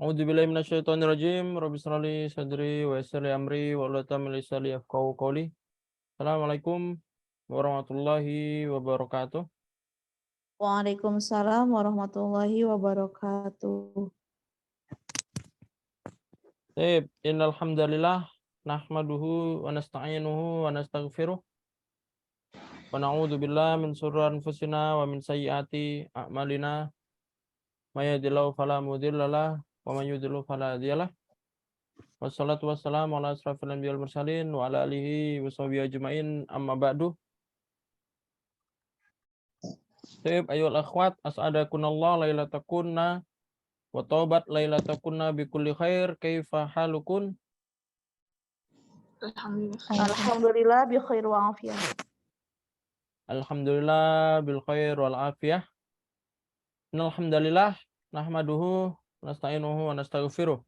A'udzubillahi minasyaitonirrajim. Rabbi shrah li sadri wa yassir li amri wahlul 'uqdatam min lisani yafqahu qawli. Assalamualaikum warahmatullahi wabarakatuh. Waalaikumsalam warahmatullahi wabarakatuh. Baik, innal hamdalillah nahmaduhu wa nasta'inuhu wa nastaghfiruh wa na'udzu billahi min shururi anfusina wa min sayyiati a'malina. May yahdihillahu fala mudhilla lahu wa may yudhlil fala hadiyalah. Wassalatu wassalamu ala asrofil anbiya'i wal mursalin wa ala alihi wa sahbihi ajmain, amma ba'du. Taib ayyuhal akhwat, as'adakunallah lailatakunna wa taubat lailatakunna bikulli khair. Kaifa halukun? Alhamdulillah bi khair wa afiyah. Alhamdulillah bil khair wal afiyah. Innal hamdalillah nahmaduhu wa nasta'inuhu wa nastaghfiruh.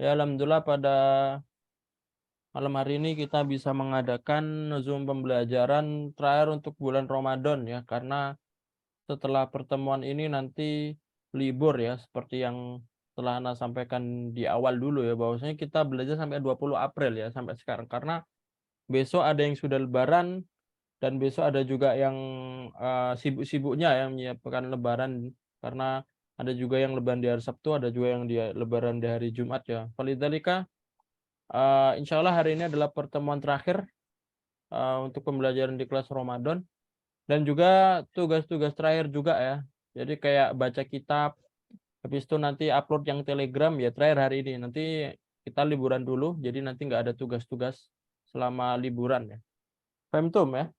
Ya, alhamdulillah pada malam hari ini kita bisa mengadakan Zoom pembelajaran terakhir untuk bulan Ramadan ya, karena setelah pertemuan ini nanti libur ya, seperti yang telah Ana sampaikan di awal dulu ya, bahwasanya kita belajar sampai 20 April ya, sampai sekarang, karena besok ada yang sudah lebaran dan besok ada juga yang sibuk-sibuknya yang menyiapkan lebaran, karena ada juga yang lebaran di hari Sabtu, ada juga yang lebaran di hari Jumat ya. Falidzalika insya Allah hari ini adalah pertemuan terakhir untuk pembelajaran di kelas Ramadan. Dan juga tugas-tugas terakhir juga ya. Jadi kayak baca kitab, habis itu nanti upload yang Telegram ya terakhir hari ini. Nanti kita liburan dulu, jadi nanti nggak ada tugas-tugas selama liburan ya. Paham tuh ya?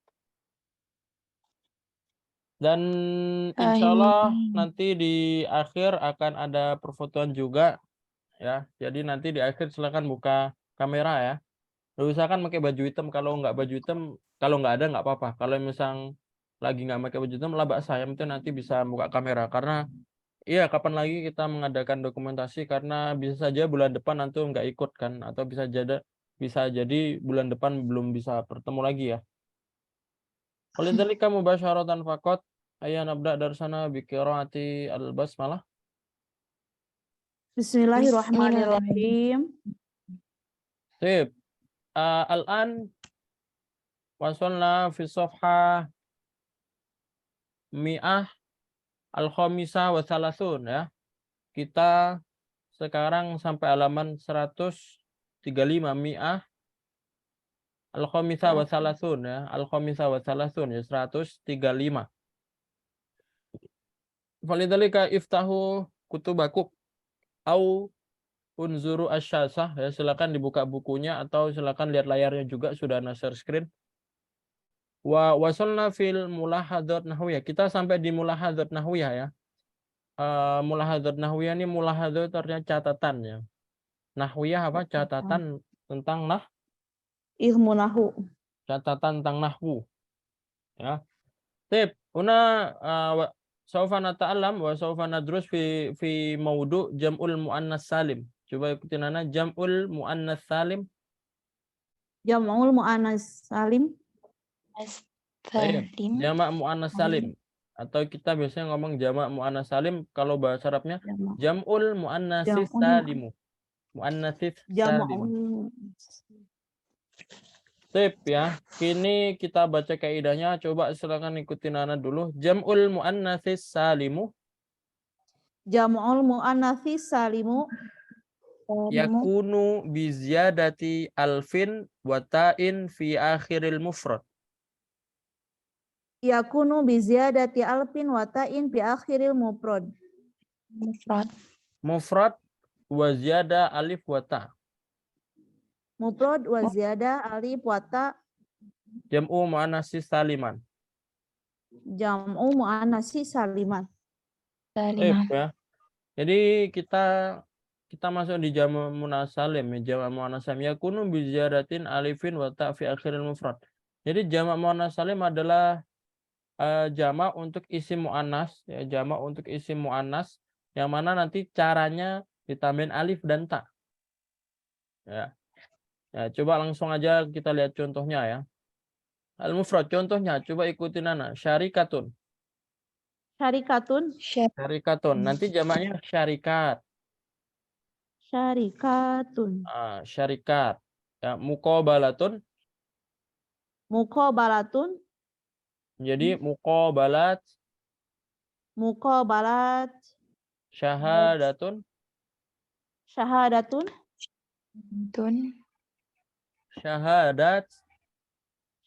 Dan insya Allah nanti di akhir akan ada perfotoan juga ya. Jadi nanti di akhir silakan buka kamera ya. Usahakan pakai baju hitam. Kalau nggak baju hitam, kalau nggak ada nggak apa-apa. Kalau misal lagi nggak pakai baju hitam, lah saya itu nanti bisa buka kamera, karena iya kapan lagi kita mengadakan dokumentasi, karena bisa saja bulan depan nanti nggak ikut kan, atau bisa jadi bulan depan belum bisa bertemu lagi ya. Walidzalika mubasyaratan faqat ayya nabda darsana bi qiraati al-basmalah. Bismillahirrahmanirrahim. Sip. Al-an wasalna fi safha mi'ah al-khamisah wa salasun ya. Kita sekarang sampai halaman 135, mi'ah al-khamisah wa salasun ya. Al-khamisah wa salasun ya, 135. Falidzalika iftahu kutubakum au unzuru asyasah ya, silakan dibuka bukunya atau silakan lihat layarnya juga, sudah ada share screen. Wa wasalna fil mulahadzat nahwiyah. Kita sampai di mulahadzat nahwiyah ya. Mulahadzat nahwiyah ini mulahadzat artinya catatan ya. Nahwiyah apa? Catatan tentang Ilmu nahu. catatan tentang nahwu ya. Tip, una saufa nata'allam wa saufa nadrus fi maudu jam'ul muannas salim. Coba ikutin ana, jam'ul muannas salim. Jam'ul muannas salim. Jamak muannas salim. Atau kita biasanya ngomong jamak muannas salim, kalau bahasa Arabnya jam'ul muannatsis salimu. Muannatsis salim. Tip ya. Kini kita baca kaidahnya. Coba silakan ikutin ana dulu. Jam'ul muannatsis salimu. Jam'ul muannatsis salimu. Yakunu bi ziyadati alfin wa ta'in fi akhiril mufrad. Yakunu bi ziyadati alfin wa ta'in fi akhiril mufrad. Mufrad wa ziyada alif wa ta. Mufrad wa ziyada alif wa ta. Jam'u muannatsis saliman. Jam'u muannatsis saliman. Ya. Jadi kita masuk di jamak muannas salim ya. Jamak muannas salim yakunu bi ziyadatin alifin wa ta fi akhiril mufrad. Jadi jamak muannas salim adalah jamak untuk isim muannas ya, jamak untuk isim muannas yang mana nanti caranya ditambahin alif dan ta. Ya. Ya, coba langsung aja kita lihat contohnya ya. Al-mufrad contohnya, coba ikutin ana. Syarikatun. Syarikatun. Syarikatun. Nanti jamaknya syarikat. Syarikatun. Syarikat. Ya, muqabalatun Muqabalatun. jadi muqabalat, Muqabalat. syahadatun, Syahadatun. syahadat,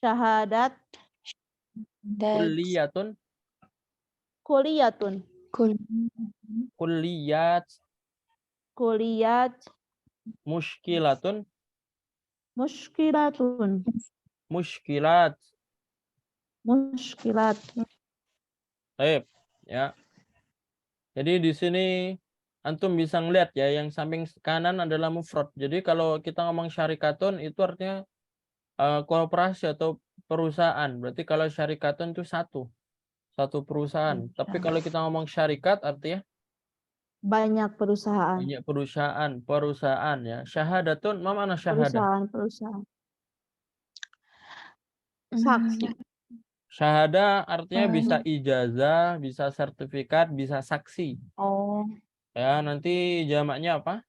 Syahadat. kulliyatun, Kuliyatun. kulliyat, Kuliyat. muskilatun, Muskilatun. muskilat. Muskilat. Baik, ya. Jadi di sini antum bisa ngeliat ya, yang samping kanan adalah mufrad. Jadi kalau kita ngomong syarikatun itu artinya koperasi atau perusahaan. Berarti kalau syarikatun itu satu perusahaan. Tapi kalau kita ngomong syarikat artinya Banyak perusahaan. banyak perusahaan ya. Syahadatun, ma mana syahadah? Perusahaan. Saksi. Syahadah artinya bisa ijazah, bisa sertifikat, bisa saksi. Oh. Ya, nanti jamaknya apa?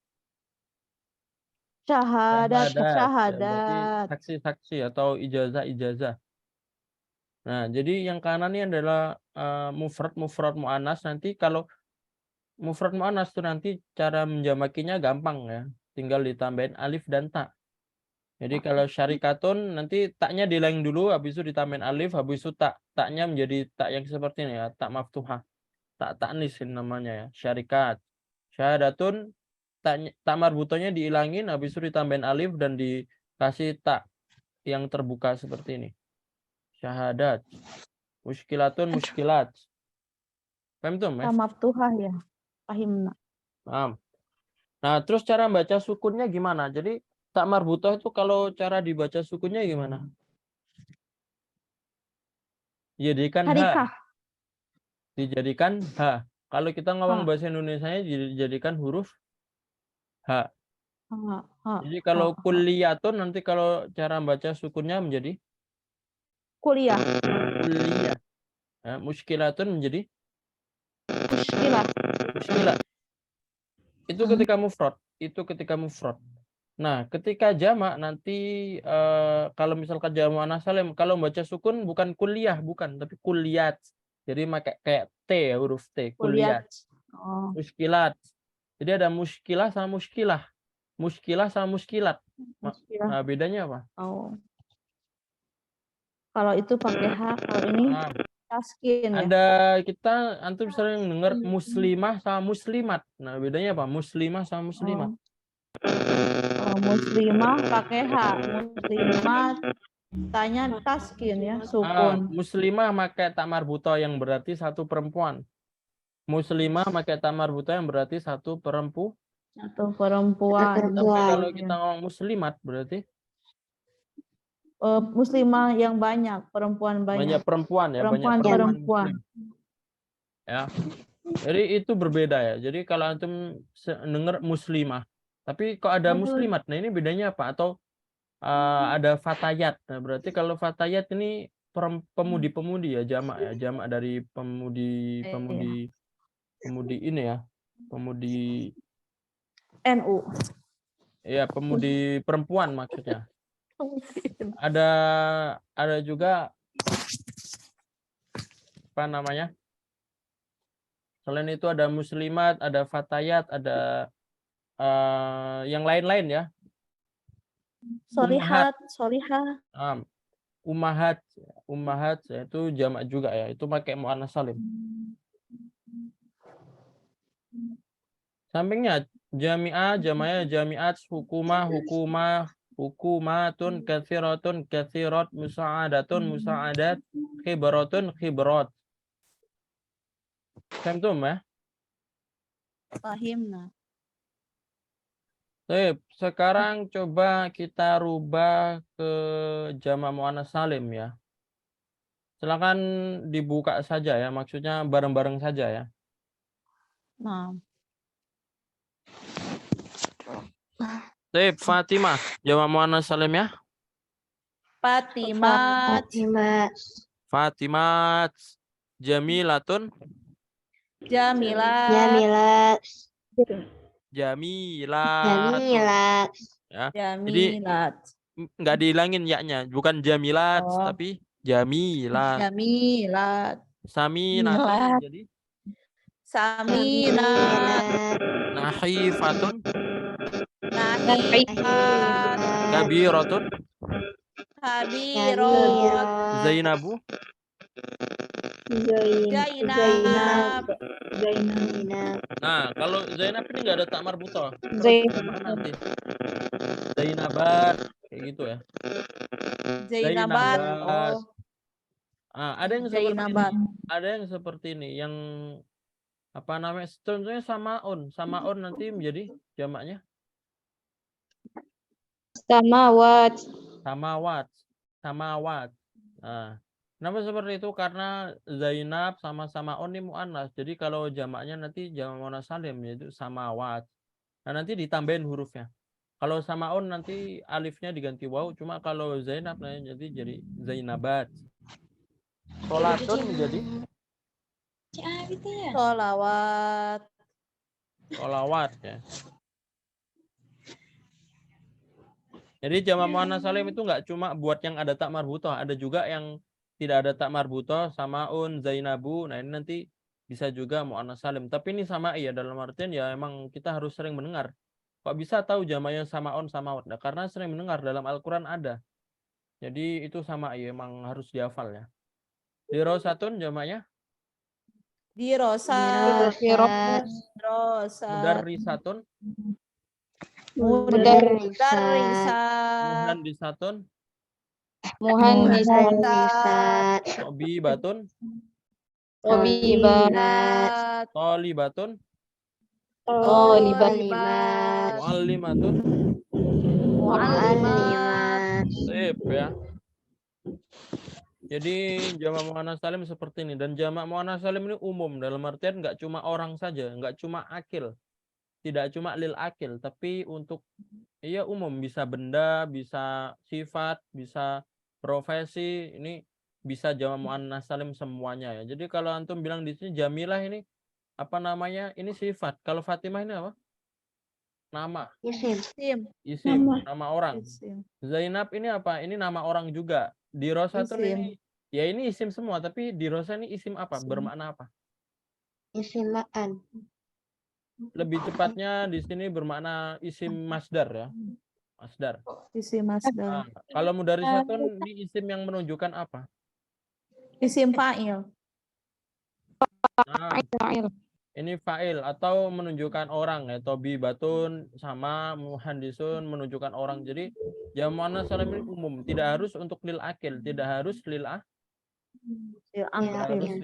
Syahadat. Ya, berarti Syahadat. saksi-saksi atau ijazah-ijazah. Nah, jadi yang kanan ini adalah mufrad muannas. Nanti kalau mufrad muannas itu nanti cara menjamakinya gampang ya. Tinggal ditambahin alif dan ta. Jadi kalau syarikatun nanti taknya dileng dulu, habis itu ditambahin alif, habis itu tak. Taknya menjadi tak yang seperti ini ya, tak maftuhah. Tak ta'nis namanya ya, syarikat. Syahadatun tak marbutonya dihilangin, habis itu ditambahin alif dan dikasih tak yang terbuka seperti ini. Syahadat. Muskilatun, muskilat. Paham tuh, Mas? Maftuhah ya. Fahimna. Paham. Nah, terus cara baca sukunnya gimana? Jadi tak marbutoh itu kalau cara dibaca sukunnya gimana? Dijadikan Harikah. Dijadikan H. Kalau kita ngomong Ha. bahasa Indonesianya dijadikan huruf H. Ha. Jadi kalau kulliyatun nanti kalau cara baca sukunnya menjadi Kuliah. kulliyah. Ya, muskilatun menjadi Muskilah. muskilah. Itu ketika mufrad. Nah, ketika jamak nanti kalau misalkan jamak muannats salim, kalau membaca sukun bukan kuliah, bukan, tapi kuliat. Jadi kayak T ya, huruf T, kuliat. Oh. Muskilat. Jadi ada muskilah sama muskilah. Muskilah sama muskilat. Muskilah. Nah, bedanya apa? Oh. Kalau itu pakai H, kalau ini taskin ya. Ada antum sering dengar muslimah sama muslimat. Nah, bedanya apa? Muslimah sama muslimat. Oh, muslimah pakai H, muslimat tanya taskin ya, sukun. Muslimah pakai tak marbutoh yang berarti satu perempuan. Muslimah pakai tak marbutoh yang berarti satu perempuan. Atau perempuan. Tapi kalau kita ngomong muslimat berarti muslimah yang banyak, perempuan banyak. banyak perempuan ya, banyak Perempuan. Ya. Jadi itu berbeda ya. Jadi kalau antum dengar muslimah, tapi kok ada muslimat. Nah, ini bedanya apa? Atau ada fatayat. Nah, berarti kalau fatayat ini pemudi-pemudi ya, jamak dari pemudi ini ya. Pemudi NU. ya, pemudi perempuan maksudnya. Ada juga apa namanya? Selain itu ada muslimat, ada fatayat, ada yang lain-lain ya. Solihat. Ummahat itu jamak juga ya. Itu pakai muannats salim. Sampingnya jami'ah, jama'ah, jami'at, hukumatun, katsirat, musa'adat, khibrat. Paham tuh, ya? Fahimna. Baik, sekarang coba kita rubah ke jamak muannats salim ya. Silakan dibuka saja ya, maksudnya bareng-bareng saja ya. Nah. Baik, Fatimah, jamak muannats salim ya. Fatimat. Jamilatun. Jamilat. Jamilatun. Jamilat. Ya. Jadi Jamilat. nggak dihilangin ya-nya, bukan jamilat Oh. tapi jamilat. Jamilat. Saminatun Milat. jadi Saminat. nahifatun, Nahifat. kabiratun, Kabirot. zainabu, Zainab. Nah, kalau Zainab ini nggak ada tak marbutoh. Terus Zainab. gimana nanti? Zainabat, kayak gitu ya. Zainabat. Zainabat. Oh. Ada yang seperti ini. Zainabat. Ada yang seperti ini, yang apa namanya? Contohnya samaun nanti menjadi jamaknya Samawat. samawat. Nah, kenapa seperti itu? Karena Zainab sama samaun ini muannas. Jadi kalau jamaknya nanti jamak muannas salim yaitu samawat. Nah, nanti ditambahin hurufnya. Kalau samaun nanti alifnya diganti waw, cuma kalau Zainab nanti jadi Zainabat. Sholatun menjadi Sholawat. sholawat ya. Jadi jamak muannas salim itu nggak cuma buat yang ada tak marbutoh, ada juga yang tidak ada tak marbutoh, samaun, Zainabu. Nah, ini nanti bisa juga muannas salim. Tapi ini sama ya, dalam artian ya emang kita harus sering mendengar. Kok bisa tahu jamaknya samaun, samawat? Nah, karena sering mendengar dalam Al-Qur'an ada. Jadi itu sama ya, emang harus dihafal ya. Dirosatun jamaknya Dirosat. Dirosat. Dirosat. mudarrisatun, Mudarrisat. muhandisatun, Muhandisat. tobibatun, Tobibat. tolibatun, Tolibat. muallimatun. Muallimat. Sip ya. Jadi jamak muannas salim seperti ini, dan jamak muannas salim ini umum dalam artian nggak cuma orang saja, nggak cuma akil, tidak cuma lil akil, tapi untuk iya umum, bisa benda, bisa sifat, bisa profesi, ini bisa jamak muannas salim semuanya ya. Jadi kalau antum bilang di sini Jamilah ini apa namanya? Ini sifat. Kalau Fatimah ini apa? Nama, Isim. isim, nama orang. Isim. Zainab ini apa? Ini nama orang juga. Dirosatun Isim. ini ya ini isim semua, tapi dirosa ini isim apa? Isim. Bermakna apa? Isimaan. Lebih cepatnya di sini bermakna isim masdar ya. Masdar. Isim masdar. Kalau mudarisatun ini isim yang menunjukkan apa? Isim fa'il. Nah, ini fa'il atau menunjukkan orang ya. Tobi batun sama muhandisun menunjukkan orang. Jadi jamak muannas salim ini umum, tidak harus untuk lil akil, tidak harus lil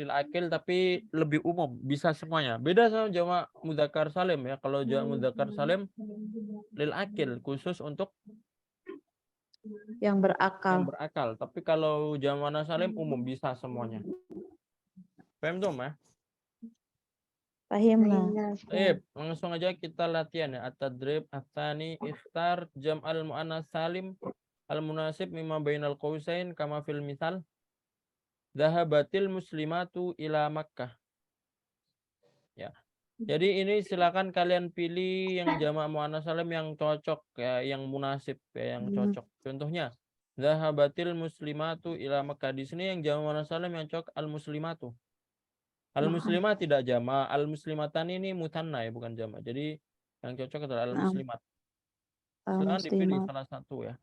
akil, tapi lebih umum, bisa semuanya. Beda sama jamak mudzakkar salim ya. Kalau jamak mudzakkar salim lil akil, khusus untuk Yang berakal. Tapi kalau jamak muannas salim umum, bisa semuanya. Paham tuh ya? Fahimna. Langsung aja kita latihan ya. At-tadrib ats-tsani ikhtar jam'al muannas salim al-munasib mimma bainal qausain kama fil misal. Dhahabatil muslimatu ila Makkah. Ya. Jadi ini silakan kalian pilih yang jamak muannas salim yang cocok ya, yang munasib ya, yang cocok. Contohnya dhahabatil muslimatu ila Makkah. Di sini yang jamak muannas salim yang cocok al-muslimatu. Al-muslimah tidak jamak, al-muslimatan ini mutanna ya, bukan jamak. Jadi yang cocok adalah al-muslimat. Silakan dipilih salah satu ya.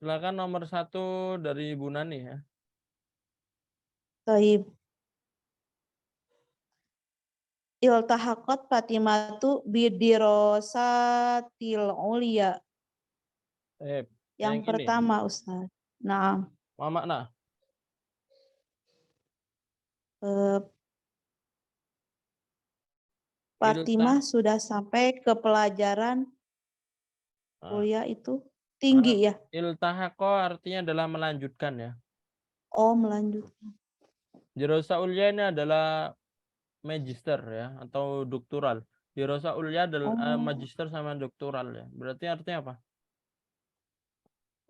Silakan nomor 1 dari Bu Nani ya. Taib. Iltahaqat Fatimatu bidirosatil ulia. Yang pertama, Ustaz. Nah. Apa makna? Fatimah sudah sampai ke pelajaran kuliah itu tinggi ya. Iltahaqa artinya adalah melanjutkan ya. Oh, melanjutkan. Dirosa ulia ini adalah magister ya atau doktoral. Dirosa ulia adalah magister sama doktoral ya. Berarti artinya apa?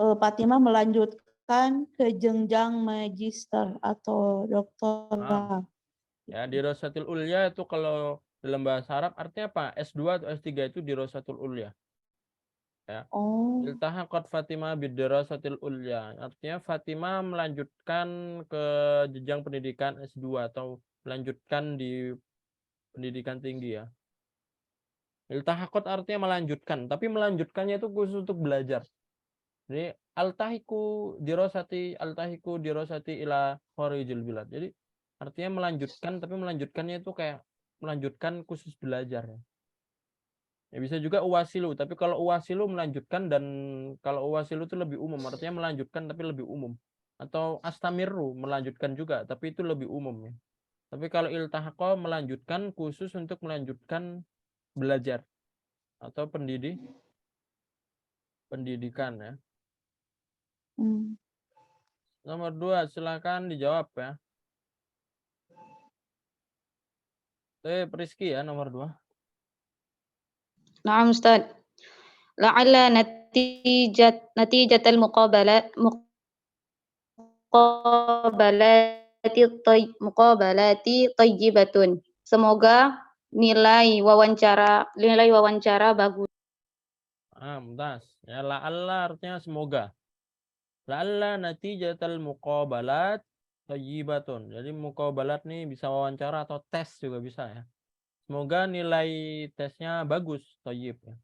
Fatimah melanjutkan ke jenjang magister atau doktoral. Ya, dirosatil ulia itu kalau dalam bahasa Arab artinya apa? S2 atau S3 itu dirasatul ulya. Ya. Oh. Iltahaqat Fatimah bidirasatil ulya. Artinya Fatimah melanjutkan ke jenjang pendidikan S2 atau melanjutkan di pendidikan tinggi ya. Iltahaqat artinya melanjutkan, tapi melanjutkannya itu khusus untuk belajar. Jadi altahiku dirosati ila kharijil bilad. Jadi artinya melanjutkan, tapi melanjutkannya itu kayak melanjutkan khusus belajar ya. Ya bisa juga uwasilu, tapi kalau uwasilu melanjutkan, dan kalau uwasilu itu lebih umum, artinya melanjutkan tapi lebih umum. Atau astamiru melanjutkan juga, tapi itu lebih umum ya. Tapi kalau iltahaqa melanjutkan khusus untuk melanjutkan belajar atau pendidikan ya. Hmm. Nomor 2 silakan dijawab ya. Priski ya nomor 2. نعم أستاذ. لعل نتيجة المقابلات طيبة. Semoga nilai wawancara bagus. Mumtaz. Ya la'alla artinya semoga. La'alla natijatal muqabalat thayyibatun. Jadi muqabalat nih bisa wawancara atau tes juga bisa ya. Semoga nilai tesnya bagus, thayyib ya.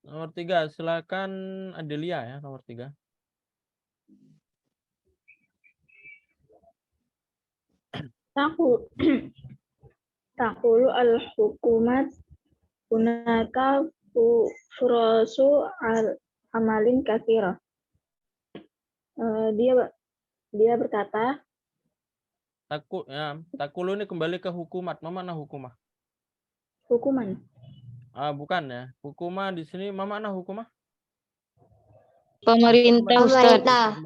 Nomor 3 silakan Adelia ya, nomor 3. Taqulu al-hukumat hunaka furasu amalin katsira. Dia berkata, Takulu ini kembali ke hukumat. Mana hukumah? hukuman. Bukan ya. Hukumah di sini mana hukumah? Pemerintah Ustaz.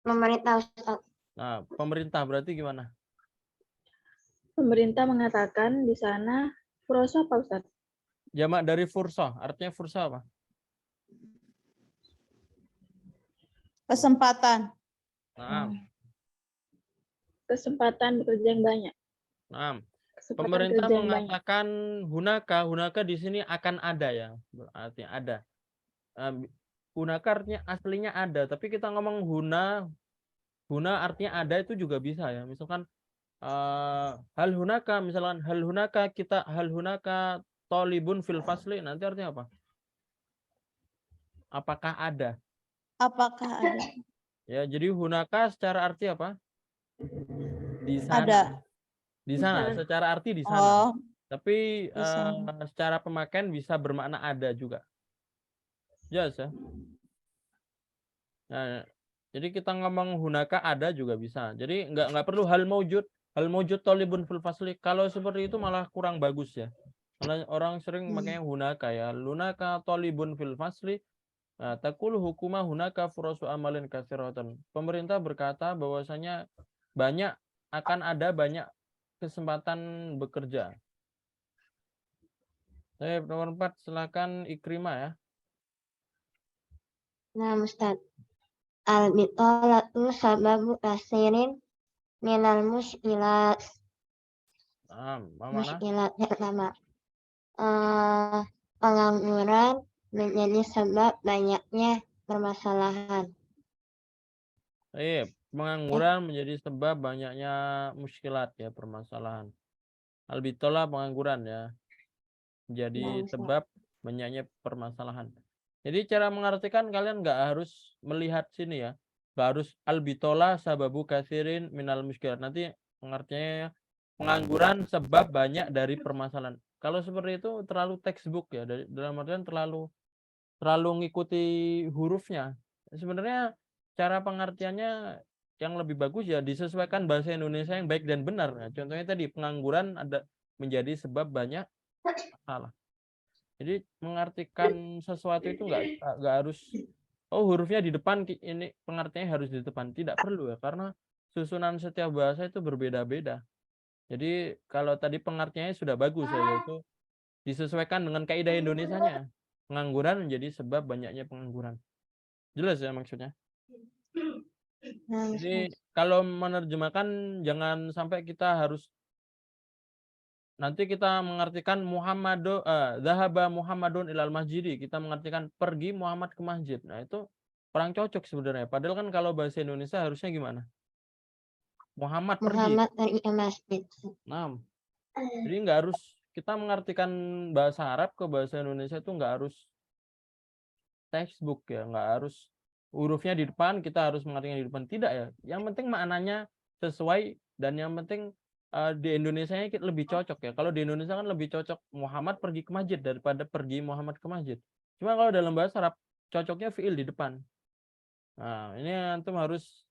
Pemerintah Ustaz. Nah, pemerintah berarti gimana? Pemerintah mengatakan di sana furasu apa Ustaz? Jamak dari fursa. Artinya fursa apa? Kesempatan. Nah, Kesempatan bekerja yang banyak. nah. Kesempatan Pemerintah kerja yang banyak. mengatakan hunaka di sini akan ada ya. Berarti ada. Hunaka artinya aslinya ada, tapi kita ngomong huna artinya ada itu juga bisa ya. Misalkan hal hunaka tolibun fil fasli, nanti artinya apa? Apakah ada? Apakah ada? Ya, jadi hunaka secara arti apa? Di sana. Ada. Di sana, Di sana. secara arti di sana. Oh, Tapi di sana. secara pemakaian bisa bermakna ada juga. Jelas ya. Nah, jadi kita ngomong hunaka ada juga bisa. Jadi nggak perlu hal maujud tolibun fil fasli. Kalau seperti itu malah kurang bagus ya. Karena orang sering makanya hunaka ya. Lunaka tolibun fil fasli. Nah, takul hukuma hunaka furasu amalin katsiratan. Pemerintah berkata bahwasanya akan ada banyak kesempatan bekerja. Nomor 4 silakan Ikrimah ya. Nah, Ustaz. Al-bitolatu sababu kasirin minal muskilat. Muskilat pertama. Pengangguran menjadi sebab banyaknya permasalahan. Pengangguran menjadi sebab banyaknya muskilat ya, permasalahan. Albitola pengangguran ya. Jadi sebab banyaknya permasalahan. Jadi cara mengartikan kalian nggak harus melihat sini ya. Nggak harus albitola sababu kasirin minal muskilat. Nanti pengertiannya pengangguran sebab banyak dari permasalahan. Kalau seperti itu terlalu textbook ya. Dalam artian terlalu ngikuti hurufnya. Sebenarnya cara pengertiannya yang lebih bagus ya disesuaikan bahasa Indonesia yang baik dan benar. Nah, contohnya tadi pengangguran ada menjadi sebab banyak masalah. Jadi mengartikan sesuatu itu nggak harus hurufnya di depan, ini pengertiannya harus di depan, tidak perlu ya, karena susunan setiap bahasa itu berbeda-beda. Jadi kalau tadi pengertiannya sudah bagus ya, yaitu disesuaikan dengan kaidah Indonesianya. Pengangguran menjadi sebab banyaknya pengangguran. Jelas ya maksudnya? Jadi kalau menerjemahkan jangan sampai kita harus nanti kita mengartikan Dhahaba Muhammadun ilal masjidi, kita mengartikan pergi Muhammad ke masjid. Nah, itu kurang cocok sebenarnya. Padahal kan kalau bahasa Indonesia harusnya gimana? Muhammad pergi. Muhammad pergi ke masjid. Nah, jadi nggak harus kita mengartikan bahasa Arab ke bahasa Indonesia itu nggak harus textbook ya, nggak harus hurufnya di depan, kita harus mengartikan di depan, tidak ya. Yang penting maknanya sesuai, dan yang penting di Indonesia-nya lebih cocok ya. Kalau di Indonesia kan lebih cocok Muhammad pergi ke masjid daripada pergi Muhammad ke masjid. Cuma kalau dalam bahasa Arab cocoknya fiil di depan. Nah, ini antum harus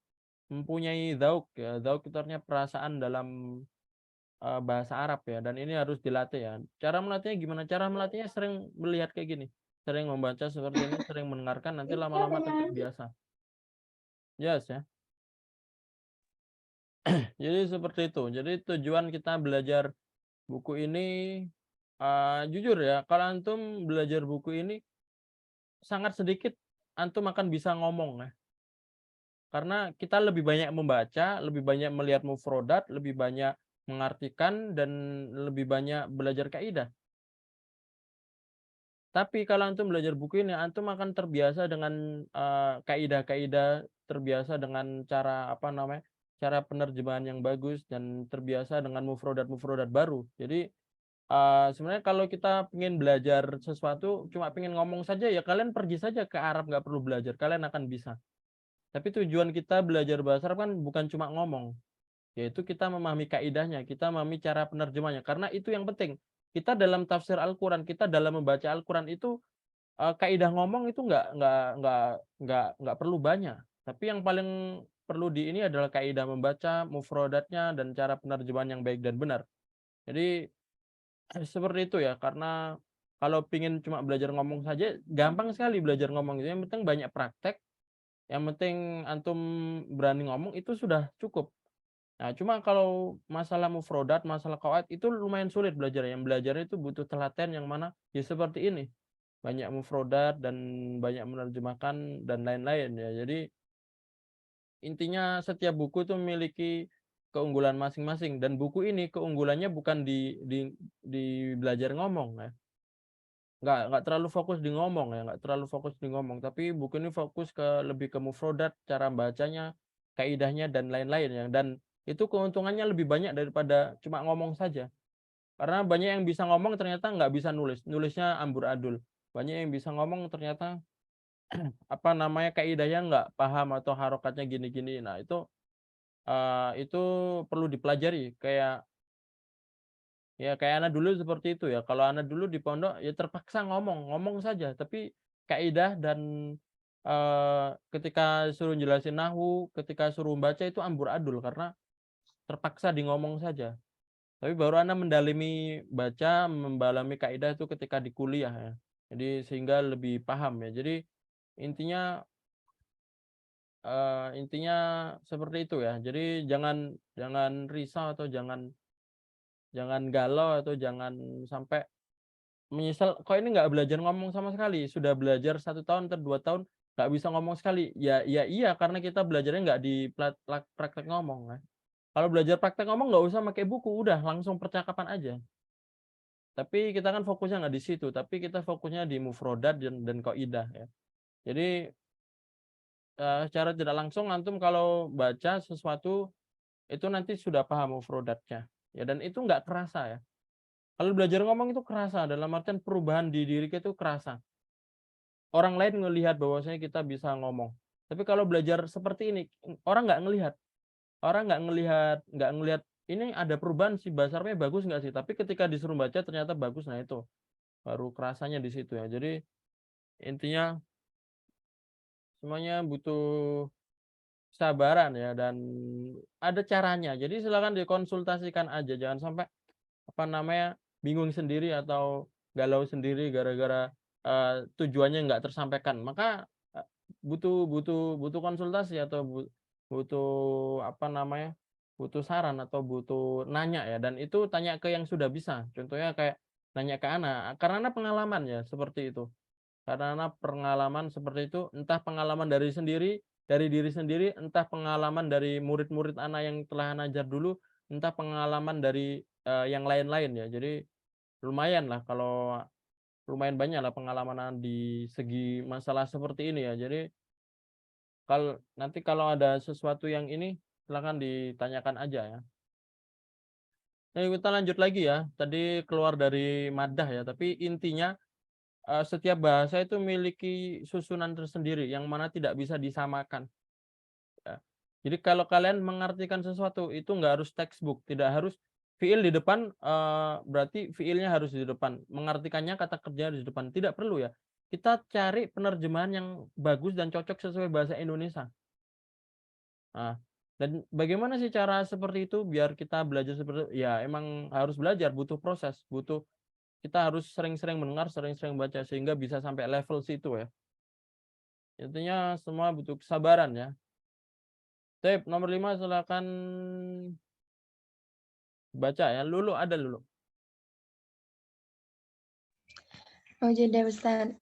mempunyai dzauk ya. Dzauk itu artinya perasaan dalam bahasa Arab ya, dan ini harus dilatih ya. Cara melatihnya gimana? Cara melatihnya sering melihat kayak gini, sering membaca seperti ini, sering mendengarkan, nanti lama-lama terbiasa. Yes ya. Jadi seperti itu. Jadi tujuan kita belajar buku ini, jujur ya, kalau antum belajar buku ini sangat sedikit antum akan bisa ngomong ya. Karena kita lebih banyak membaca, lebih banyak melihat mufrodat, lebih banyak mengartikan, dan lebih banyak belajar kaidah. Tapi kalau antum belajar buku ini, antum akan terbiasa dengan kaidah-kaidah, terbiasa dengan cara cara penerjemahan yang bagus, dan terbiasa dengan mufrodat-mufrodat baru. Jadi sebenarnya kalau kita ingin belajar sesuatu, cuma ingin ngomong saja ya, kalian pergi saja ke Arab, nggak perlu belajar, kalian akan bisa. Tapi tujuan kita belajar bahasa Arab kan bukan cuma ngomong, yaitu kita memahami kaidahnya, kita memahami cara penerjemahnya, karena itu yang penting. Kita dalam tafsir Al-Quran, kita dalam membaca Al-Quran itu kaidah ngomong itu nggak perlu banyak. Tapi yang paling perlu di ini adalah kaidah membaca, mufrodatnya, dan cara penerjemahan yang baik dan benar. Jadi seperti itu ya, karena kalau pingin cuma belajar ngomong saja, gampang sekali belajar ngomong itu. Yang penting banyak praktek, yang penting antum berani ngomong, itu sudah cukup. Nah, cuma kalau masalah mufrodat, masalah qawaid itu lumayan sulit belajar. Yang belajar itu butuh telaten yang mana ya seperti ini. Banyak mufrodat dan banyak menerjemahkan dan lain-lain ya. Jadi intinya setiap buku itu memiliki keunggulan masing-masing, dan buku ini keunggulannya bukan di belajar ngomong ya. Nggak terlalu fokus di ngomong ya, nggak terlalu fokus di ngomong, tapi buku ini fokus lebih ke mufrodat, cara bacanya, kaidahnya, dan lain-lain ya. Dan itu keuntungannya lebih banyak daripada cuma ngomong saja. Karena banyak yang bisa ngomong ternyata nggak bisa nulis, nulisnya amburadul. Banyak yang bisa ngomong ternyata kaidahnya nggak paham, atau harokatnya gini-gini. Nah, itu perlu dipelajari. Kayak anak dulu seperti itu ya. Kalau anak dulu di pondok ya terpaksa ngomong saja, tapi kaidah dan ketika suruh jelasin nahwu, ketika suruh baca itu amburadul karena terpaksa di ngomong saja. Tapi baru anak mendalami baca, mendalami kaidah itu ketika di kuliah ya. Jadi sehingga lebih paham ya. Jadi intinya seperti itu ya. Jadi jangan risau, atau jangan galau, atau jangan sampai menyesal kok ini nggak belajar ngomong sama sekali. Sudah belajar 1 tahun atau 2 tahun nggak bisa ngomong sekali. Ya iya, karena kita belajarnya nggak di praktek ngomong ya. Kalau belajar praktek ngomong nggak usah pakai buku, udah langsung percakapan aja. Tapi kita kan fokusnya nggak di situ, tapi kita fokusnya di mufrodat dan kaidah ya. Jadi secara tidak langsung antum kalau baca sesuatu itu nanti sudah paham mufrodatnya ya, dan itu nggak kerasa ya. Kalau belajar ngomong itu kerasa, dalam artian perubahan di diri kita itu kerasa. Orang lain ngelihat bahwasanya kita bisa ngomong. Tapi kalau belajar seperti ini, orang nggak ngelihat. Orang nggak ngelihat ini ada perubahan sih, bahasa Arabnya bagus nggak sih. Tapi ketika disuruh baca ternyata bagus, nah itu baru kerasanya di situ ya. Jadi intinya semuanya butuh kesabaran ya, dan ada caranya. Jadi silakan dikonsultasikan aja, jangan sampai bingung sendiri atau galau sendiri gara-gara tujuannya nggak tersampaikan. Maka butuh konsultasi, atau butuh butuh saran, atau butuh nanya ya. Dan itu tanya ke yang sudah bisa. Contohnya kayak nanya ke anak, karena anak pengalaman ya seperti itu. Karena anak pengalaman seperti itu, entah pengalaman dari diri sendiri, entah pengalaman dari murid-murid anak yang telah ajar dulu, entah pengalaman dari yang lain-lain ya. Jadi lumayan lah, kalau lumayan banyak lah pengalaman di segi masalah seperti ini ya. Jadi nanti kalau ada sesuatu yang ini silakan ditanyakan aja ya. Nah, kita lanjut lagi ya. Tadi keluar dari madah ya, tapi intinya setiap bahasa itu memiliki susunan tersendiri yang mana tidak bisa disamakan. Ya. Jadi kalau kalian mengartikan sesuatu itu nggak harus textbook, tidak harus fiil di depan, berarti fiilnya harus di depan. Mengartikannya kata kerja di depan, tidak perlu ya. Kita cari penerjemahan yang bagus dan cocok sesuai bahasa Indonesia. Nah, dan bagaimana sih cara seperti itu biar kita belajar seperti itu? Ya emang harus belajar, butuh proses, kita harus sering-sering mendengar, sering-sering baca sehingga bisa sampai level situ ya. Intinya semua butuh kesabaran ya. Tip nomor 5 silakan baca ya. Lulu ada Lulu. Wajib Ustaz.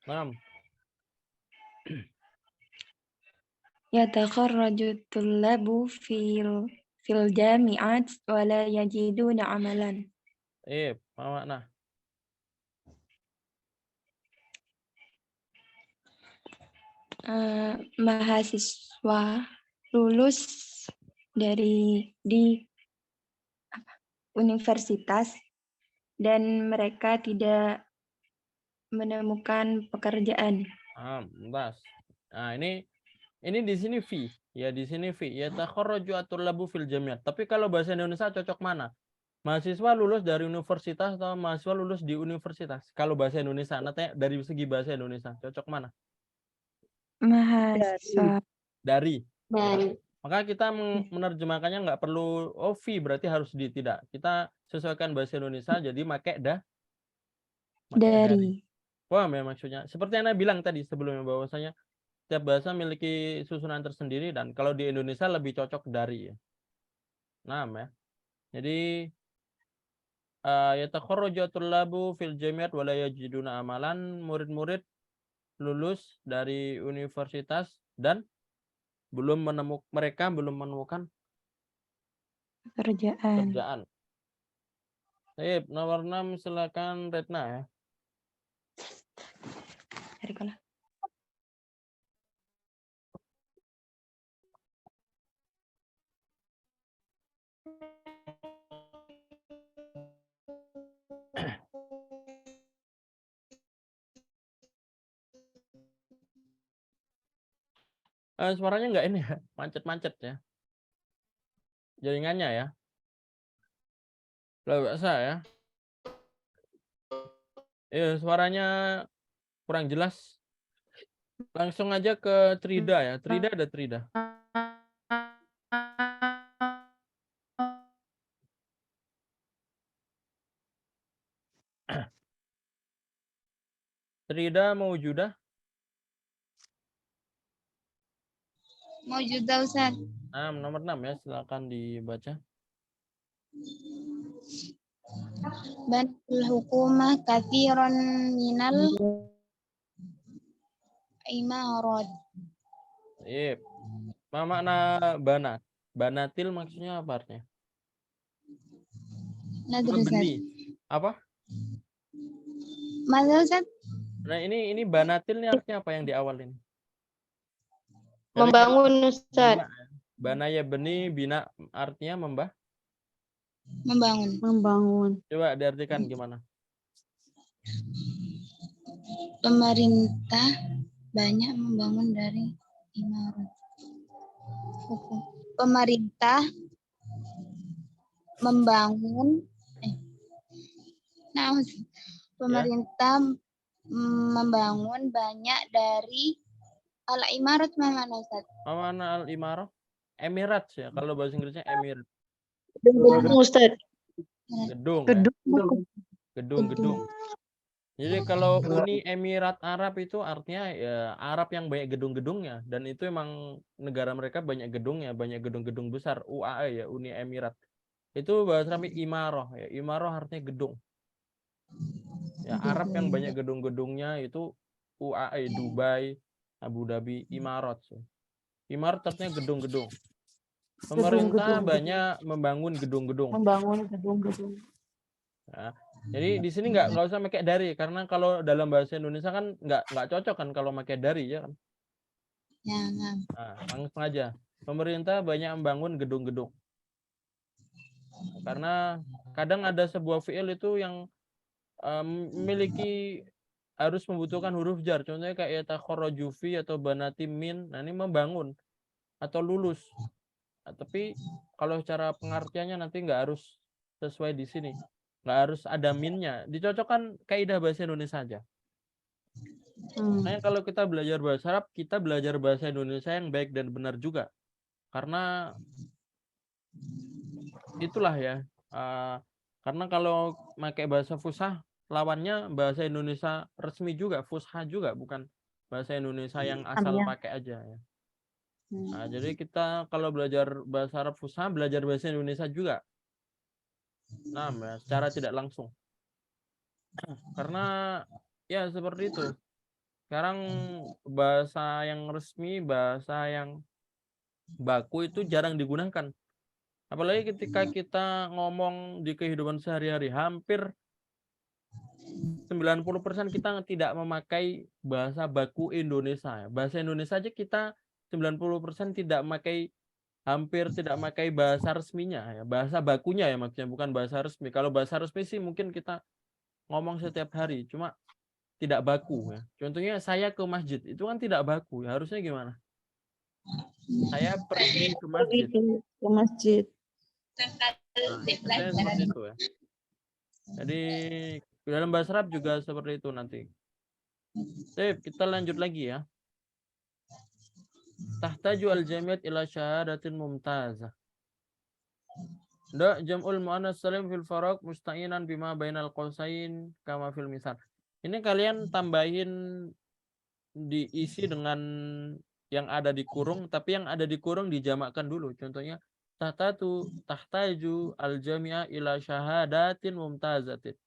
6. Yatakharraju tullabu fil jami'at wa la yajiduna amalan. Apa makna? Mahasiswa lulus di universitas dan mereka tidak menemukan pekerjaan. Bentar. Nah, ini di sini fi. Ya di sini fi. Yatakharraju at-tullabu fil jami'at. Tapi kalau bahasa Indonesia cocok mana? Mahasiswa lulus dari universitas atau mahasiswa lulus di universitas? Kalau bahasa Indonesia, nanti dari segi bahasa Indonesia, cocok mana? Mahasiswa Dari. Dari. Maka kita menerjemahkannya nggak perlu fi, berarti harus tidak. Kita sesuaikan bahasa Indonesia, jadi pakai dari. Wah, memang maksudnya. Seperti yang Anda bilang tadi sebelumnya, bahwasanya setiap bahasa memiliki susunan tersendiri dan kalau di Indonesia lebih cocok dari ya. Nah, ya. Jadi yatakharraju at-tullabu fil jami'at wa la yajiduna amalan, murid-murid lulus dari universitas dan mereka belum menemukan pekerjaan. Baik, nomor 6 silakan Retna ya. Suaranya nggak ini ya, macet-macet ya. Jaringannya ya. Lah biasa ya. Suaranya kurang jelas. Langsung aja ke Trida ya. Trida ada Trida. Trida maujudah? Maujudah Ustaz. Nomor 6 ya, silakan dibaca. Bantul hukumah katsiran minal imarat. Apa makna banat? Banatil maksudnya apa artinya? Membeni. Apa? Mana Ustaz? Nah, ini banatil ini artinya apa yang di awal ini? Membangun Ustaz. Bana ya beni, bina artinya Membangun. Coba diartikan gimana? Pemerintah banyak membangun dari imarat. Pemerintah membangun membangun banyak dari al-imarat. Mana Ustaz? Mana al-imarah? Emirat ya, kalau bahasa Inggrisnya emirat. Gedung Ustaz. Gedung. Jadi kalau Uni Emirat Arab itu artinya ya Arab yang banyak gedung-gedungnya, dan itu emang negara mereka banyak gedungnya, banyak gedung-gedung besar. UAE ya, Uni Emirat. Itu bahasa kami imarah ya. Imarah artinya gedung. Ya, Arab yang banyak gedung-gedungnya itu UAE, Dubai, Abu Dhabi, Imarat. Imarat artinya gedung-gedung. Pemerintah Gedung-gedung. banyak membangun gedung-gedung. Membangun gedung-gedung. Ya. Jadi di sini nggak usah pakai dari, karena kalau dalam bahasa Indonesia kan nggak cocok kan kalau pakai dari ya kan. Ya, nah. Nah, langsung aja. Pemerintah banyak membangun gedung-gedung. Karena kadang ada sebuah fiil itu yang memiliki harus membutuhkan huruf jar. Contohnya kayak takharraju fi atau banati min. Nah, ini membangun atau lulus. Nah, tapi kalau cara pengertiannya nanti nggak harus sesuai di sini. Nggak harus ada minnya. Dicocokkan kaidah bahasa Indonesia aja. Makanya kalau kita belajar bahasa Arab, kita belajar bahasa Indonesia yang baik dan benar juga. Karena itulah ya. Karena kalau pakai bahasa fusha, lawannya bahasa Indonesia resmi juga, fusha juga, bukan bahasa Indonesia yang asal pakai aja ya. Nah, jadi kita kalau belajar bahasa Arab fusha, belajar bahasa Indonesia juga. Nah, secara tidak langsung. Karena ya seperti itu. Sekarang bahasa yang resmi, bahasa yang baku itu jarang digunakan. Apalagi ketika kita ngomong di kehidupan sehari-hari, hampir 90% kita tidak memakai bahasa baku Indonesia. Bahasa Indonesia aja kita 90% tidak memakai, hampir tidak memakai bahasa resminya ya. Bahasa bakunya ya maksudnya, bukan bahasa resmi. Kalau bahasa resmi sih mungkin kita ngomong setiap hari, cuma tidak baku ya. Contohnya saya ke masjid, itu kan tidak baku. Ya, harusnya gimana? Saya pergi ke masjid. Ke masjid. Nah, seperti itu ya. Jadi dalam bahasa Arab juga seperti itu nanti. Sip, kita lanjut lagi ya. Tahtaju al-jamiat ila syahadatin mumtazah. Da jam'ul muannas salim fil faraq musta'inan bima bainal qausain kama fil misal. Ini kalian tambahin diisi dengan yang ada di kurung, tapi yang ada di kurung dijamakkan dulu. Contohnya tahtaju al-jami'a ila syahadatin mumtazatin.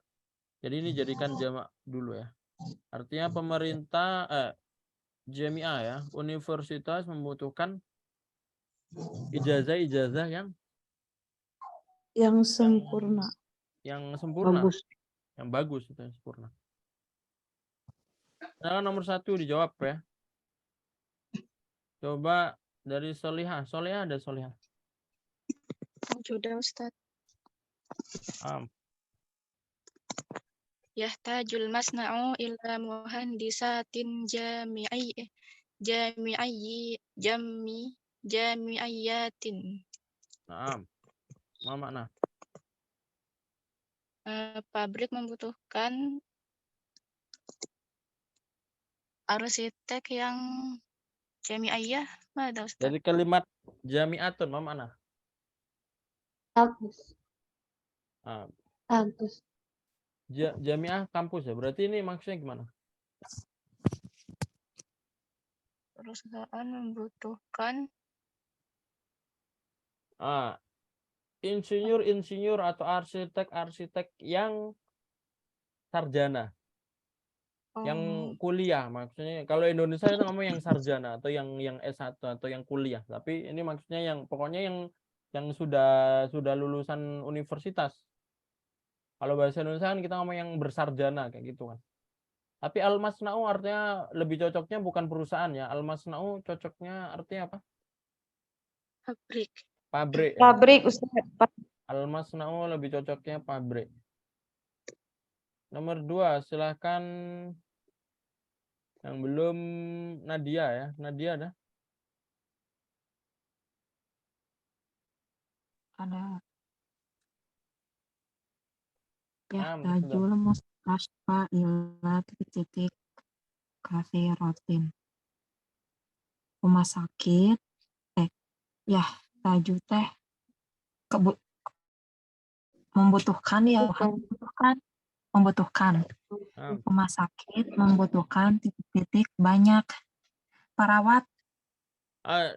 Jadi ini jadikan jamak dulu ya. Artinya pemerintah jami'ah ya, universitas membutuhkan ijazah-ijazah yang sempurna. Yang sempurna. Bagus. Yang bagus itu yang sempurna. Nah, nomor 1 dijawab ya. Coba dari Solihah. Solihah ada Solihah. Sudah Ustaz. Yahtajul masna'u ila muhandisatin jami'ayyatin. Naam. Apa makna? Pabrik membutuhkan arsitek yang jami'ayyah. Ada Ustaz. Dari kalimat jami'atun, apa makna? Kampus. Kampus. Jami'ah kampus ya. Berarti ini maksudnya gimana? Perusahaan membutuhkan insinyur atau arsitek yang sarjana. Yang kuliah maksudnya. Kalau Indonesia itu ngomong yang sarjana atau yang S1 atau yang kuliah. Tapi ini maksudnya yang pokoknya yang sudah lulusan universitas. Kalau bahasa Indonesia kan kita ngomong yang bersarjana kayak gitu kan. Tapi al-masna'u artinya lebih cocoknya bukan perusahaan ya. Al-masna'u cocoknya artinya apa? pabrik. Pabrik. Ya. Pabrik Ustaz. Al-masna'u lebih cocoknya pabrik. Nomor 2, silahkan yang belum Nadia ya. Nadia ada? Ada. Yahtajul mustasfa ila titik kathiratin. Rumah sakit yahtaju teh membutuhkan ya membutuhkan rumah sakit membutuhkan titik-titik banyak perawat.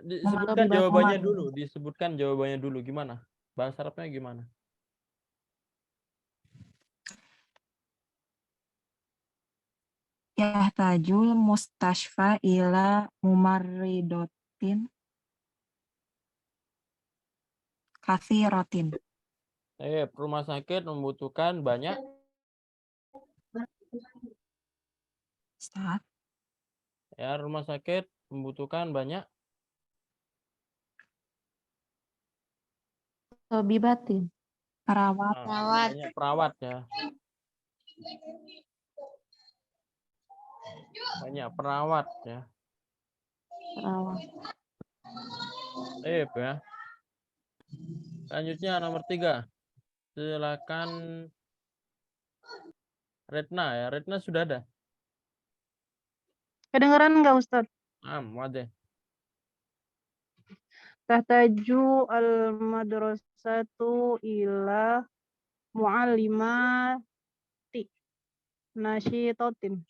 Disebutkan jawabannya dulu. Disebutkan jawabannya dulu. Gimana? Bahasa Arabnya gimana? Yahtajul mustashfa ila mumarridotin Katsiratin. Rumah sakit membutuhkan banyak. Ustaz. Ya, rumah sakit membutuhkan banyak. Tabibatin. Perawat. Banyak perawat ya. Banyak perawat ya. Perawat. Ya. Selanjutnya nomor 3. Silakan Retna ya. Retna sudah ada. Kedengeran nggak Ustaz? Wadah. Tahtaju al-madrasatu ila mu'allimati nasyitatin.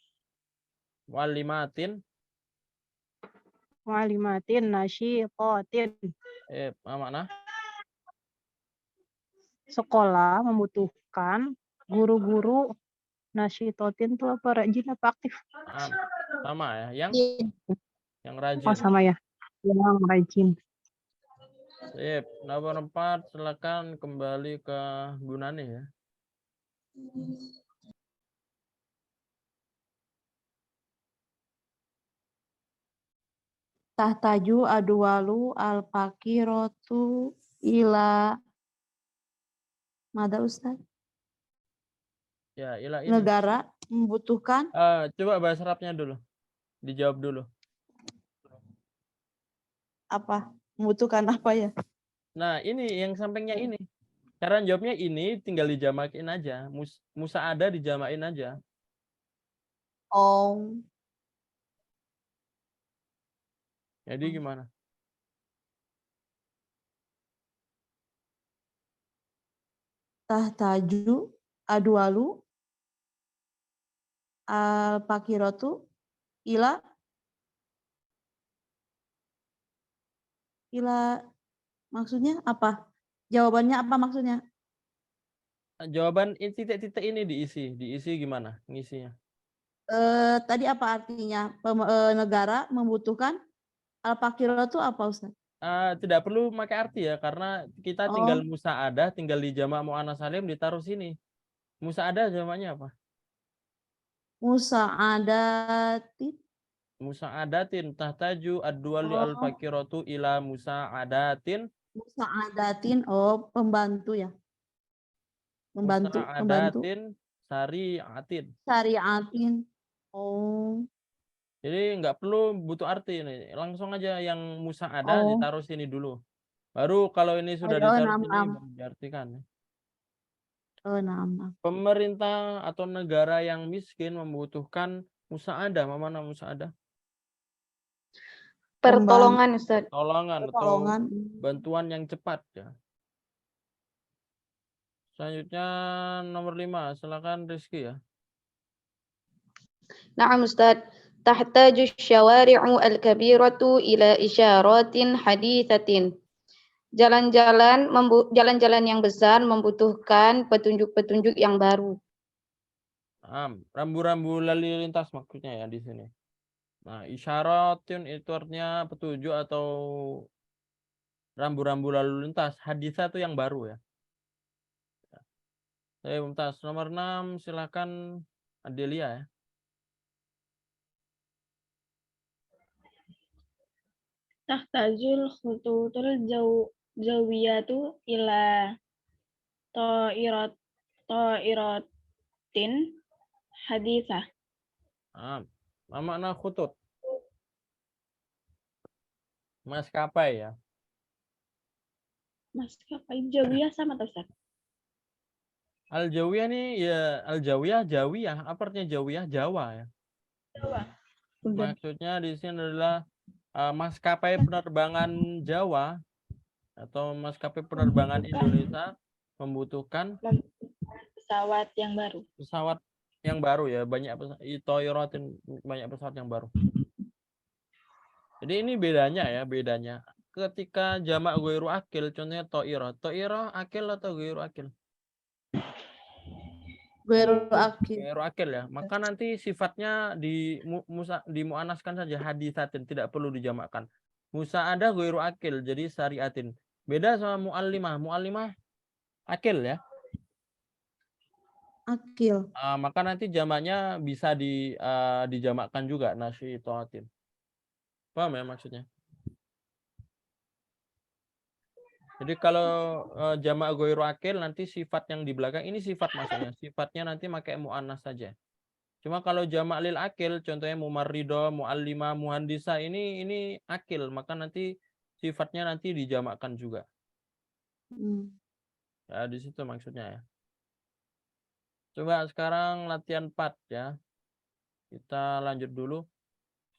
Walimatin. Mu'allimatin nasyitatin. Apa makna? Sekolah membutuhkan guru-guru nasyitatin itu apa? Rajin apa aktif? Sama ya. Yang rajin. Oh sama ya. Yang rajin. Nomor 4 silakan kembali ke Bu Nani ya. Tahtaju adwalu al-fakiratu ila Mada Ustaz? Ya, ila ini. Negara membutuhkan Coba bahasa Arabnya dulu. Dijawab dulu. apa? Membutuhkan apa ya? Nah, ini yang sampingnya ini. Cara jawabnya ini tinggal dijamakin aja. Musa ada dijamain aja. Oh. Jadi gimana? Tahtaju adwalu al-fakiratu ila maksudnya apa? Jawabannya apa maksudnya? Jawaban titik-titik ini diisi gimana ngisinya? Tadi apa artinya? Negara membutuhkan al-fakiratu apa Ustaz? Tidak perlu pakai arti ya, karena kita tinggal Musa ada, tinggal di jamak mu'annas salim ditaruh sini. Musa ada jamaknya apa? Musa'adatin tahtaju ad-duwali al-fakiratu ila musa'adatin. Musa'adatin, pembantu ya. Membantu. Musa'adatin syari'atin. Syari'atin. Jadi nggak perlu butuh arti ini. Langsung aja yang Musa ada ditaruh sini dulu. Baru kalau ini sudah ditaruh sini baru diartikan. Pemerintah atau negara yang miskin membutuhkan musa'adah. Mana musa'adah? Pertolongan, Ustaz. Pertolongan atau bantuan yang cepat ya. Selanjutnya nomor 5, silakan Rizky ya. Na'am Ustaz. Tahtaju syawari'u al-kabiratu ila isyaratin hadithatin. Jalan-jalan yang besar membutuhkan petunjuk-petunjuk yang baru. Rambu-rambu lalu lintas maksudnya ya di sini. Nah, isyaratin itu artinya petunjuk atau rambu-rambu lalu lintas. Haditha itu yang baru ya. Mumtaz, nomor 6 silakan Adelia ya. Tahtajul khututul jawiyatu ila ta'iratin hadithah. Makna khutut. Maskapai ya. Maskapai jawiyah sama atau Ustaz? Al-Jawiyah nih ya, Al-Jawiyah, Jawiyah. Apa artinya Jawiyah? Jawa ya. Jawa. Maksudnya di sini adalah maskapai penerbangan Jawa atau maskapai penerbangan Indonesia membutuhkan pesawat yang baru. Pesawat yang baru ya, banyak pesawat yang baru. Jadi ini bedanya ya, ketika jamak ghairu akil, contohnya to'irah akil atau ghairu akil? Ghairu akil ya. Maka nanti sifatnya dimu'anaskan saja hadithatin, tidak perlu dijamakkan. Musa ada ghairu akil, jadi syariatin. Beda sama mu'allimah. Mu'allimah akil ya. Akil. Maka nanti jamaknya bisa dijamakkan juga nasyitotin. Paham ya maksudnya? Jadi kalau jamak ghairu akil nanti sifat yang di belakang ini sifat maksudnya. Sifatnya nanti pakai mu'annas saja. Cuma kalau jamak lil akil contohnya mumarrido, muallima, muhandisa ini akil, maka nanti sifatnya nanti dijamakkan juga. Ya, di situ maksudnya ya. Coba sekarang latihan 4 ya. Kita lanjut dulu.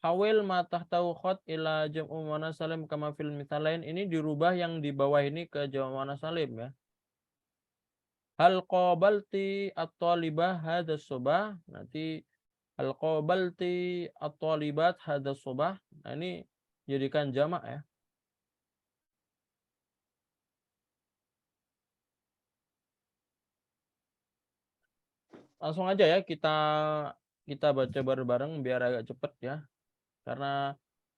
Hawil ma tahtau khot ila jam'u muannas salim kama fil mithalain. Ini dirubah yang di bawah ini ke jam'u muannas salim ya. Hal qabalti at-talibah hadha subah. Nanti hal qabalti at-talibat hadha subah. Nah, ini jadikan jamak ya. Langsung aja ya kita baca bareng-bareng biar agak cepet ya. Karena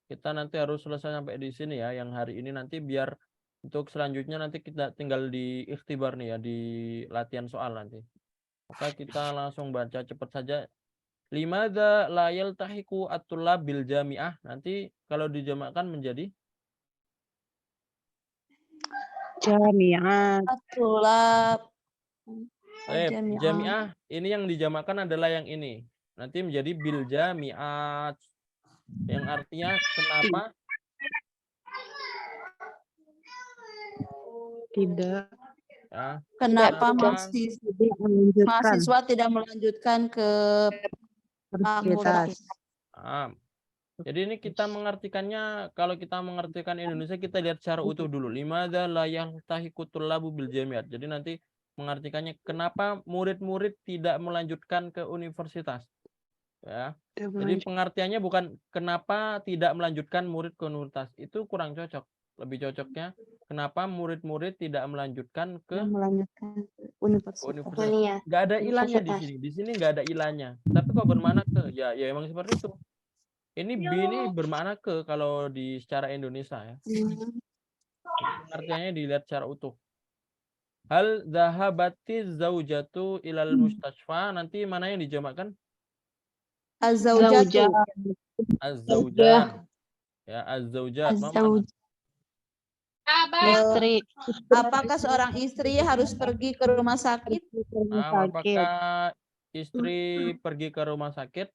kita nanti harus selesai sampai di sini ya, yang hari ini nanti biar untuk selanjutnya nanti kita tinggal di ikhtibar nih ya, di latihan soal nanti. Maka kita langsung baca cepat saja. Limadza la yaltahiqu at-tullab bil jami'ah. Nanti kalau dijamakkan menjadi Jami'at. At-tulab. Jami'ah ini yang dijamakkan adalah yang ini. Nanti menjadi bil jami'at. Yang artinya kenapa? Tidak. Ya, Kenapa kenapa mahasiswa tidak melanjutkan ke fakultas? Jadi ini kita mengartikannya, kalau kita mengartikan Indonesia kita lihat secara utuh dulu. Limadza la yaltahiqu tullabu bil jami'at. Jadi nanti mengartikannya kenapa murid-murid tidak melanjutkan ke universitas. Ya. Jadi pengertiannya bukan kenapa tidak melanjutkan murid ke universitas. Itu kurang cocok. Lebih cocoknya kenapa murid-murid tidak melanjutkan ke universitas. Nggak ada ilahnya di sini. Di sini nggak ada ilahnya. Tapi kok bermakna ke? Ya emang seperti itu. Ini B ini bermakna ke kalau di secara Indonesia ya. Pengertiannya dilihat secara utuh. Hal dhahabati zaujatu ilal mustashfa. Nanti mana yang dijamakkan? Az-zaujatu. Az-zaujan. Ya, az-zaujat. Istri. Apakah seorang istri harus pergi ke rumah sakit? Apakah istri pergi ke rumah sakit?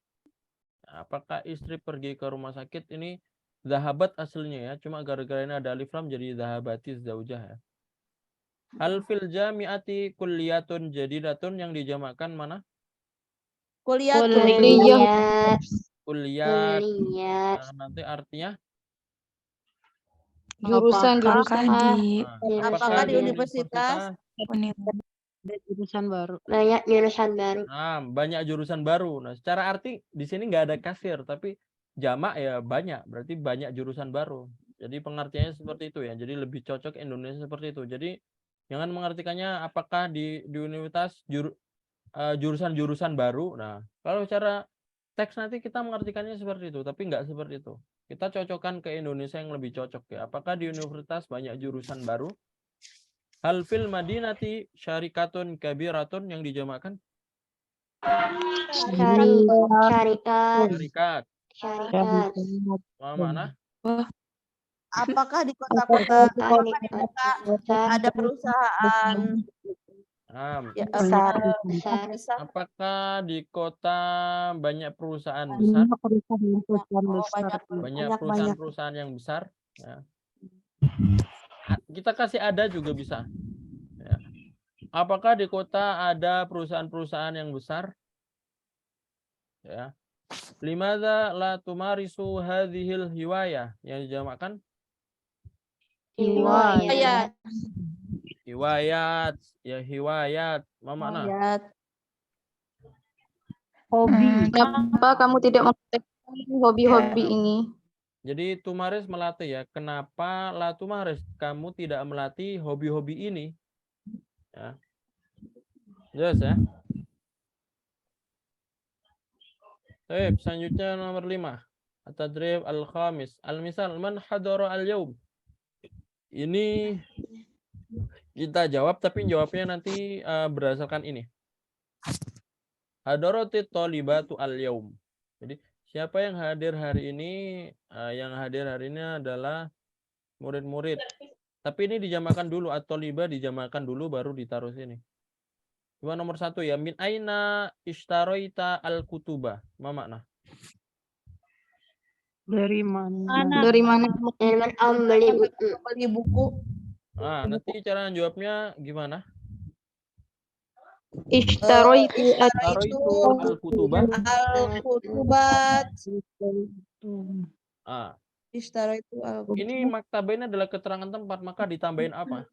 Apakah istri pergi ke rumah sakit? Ini zahabat aslinya ya. Cuma gara-gara ini ada alif lam jadi zahabati zaujah ya. Hal fil jami'ati kulliyatun jadidatun yang dijamakkan mana? Kuliah. Kulliyat. Nah, nanti artinya apakah di universitas jurusan baru. Banyak jurusan baru. Banyak jurusan baru. Nah, secara arti di sini nggak ada kasir, tapi jamak ya banyak, berarti banyak jurusan baru. Jadi pengertiannya seperti itu ya. Jadi lebih cocok Indonesia seperti itu. Jadi jangan mengartikannya apakah di universitas jurusan-jurusan baru. Nah, kalau secara teks nanti kita mengartikannya seperti itu, tapi nggak seperti itu. Kita cocokkan ke Indonesia yang lebih cocok ya. Apakah di universitas banyak jurusan baru? Hal fil madinati syarikatun kabiratun yang dijamakkan? Syarikat. Mana? Apakah di kota-kota ada perusahaan besar? Apakah di kota banyak perusahaan besar? Banyak perusahaan-perusahaan yang besar. Ya. Kita kasih ada juga bisa. Ya. Apakah di kota ada perusahaan-perusahaan yang besar? Ya. Limadza la tumarisu hadhil hiwayah yang dijamakkan? Hiwayat. Hiwayat. Ya hiwayat. Apa makna? Hobi. Kenapa kamu tidak mempraktekkan hobi-hobi ini? Jadi tumaris melatih ya. Kenapa la tumaris? Kamu tidak melatih hobi-hobi ini. Ya. Jelas ya. Baik, selanjutnya nomor 5. At-tadrib al-khamis. Al-misal man hadara al-yawm. Ini kita jawab, tapi jawabnya nanti berdasarkan ini. Hadaratit thalibatu al-yaum. Jadi siapa yang hadir hari ini? Yang hadir hari ini adalah murid-murid. Tapi ini dijamakan dulu, at-thaliba dijamakan dulu baru ditaruh sini. Coba nomor 1 ya. Min aina ishtaroita al-kutuba. Ma makna? Dari mana? Dari mana? Ilman om beli buku. Beli buku. Nanti cara jawabnya gimana? Ishtaroitu Ishtaroitu al-kutuba. Al-kutubat. Ishtaraitu Ini maktabah ini adalah keterangan tempat, maka ditambahin apa?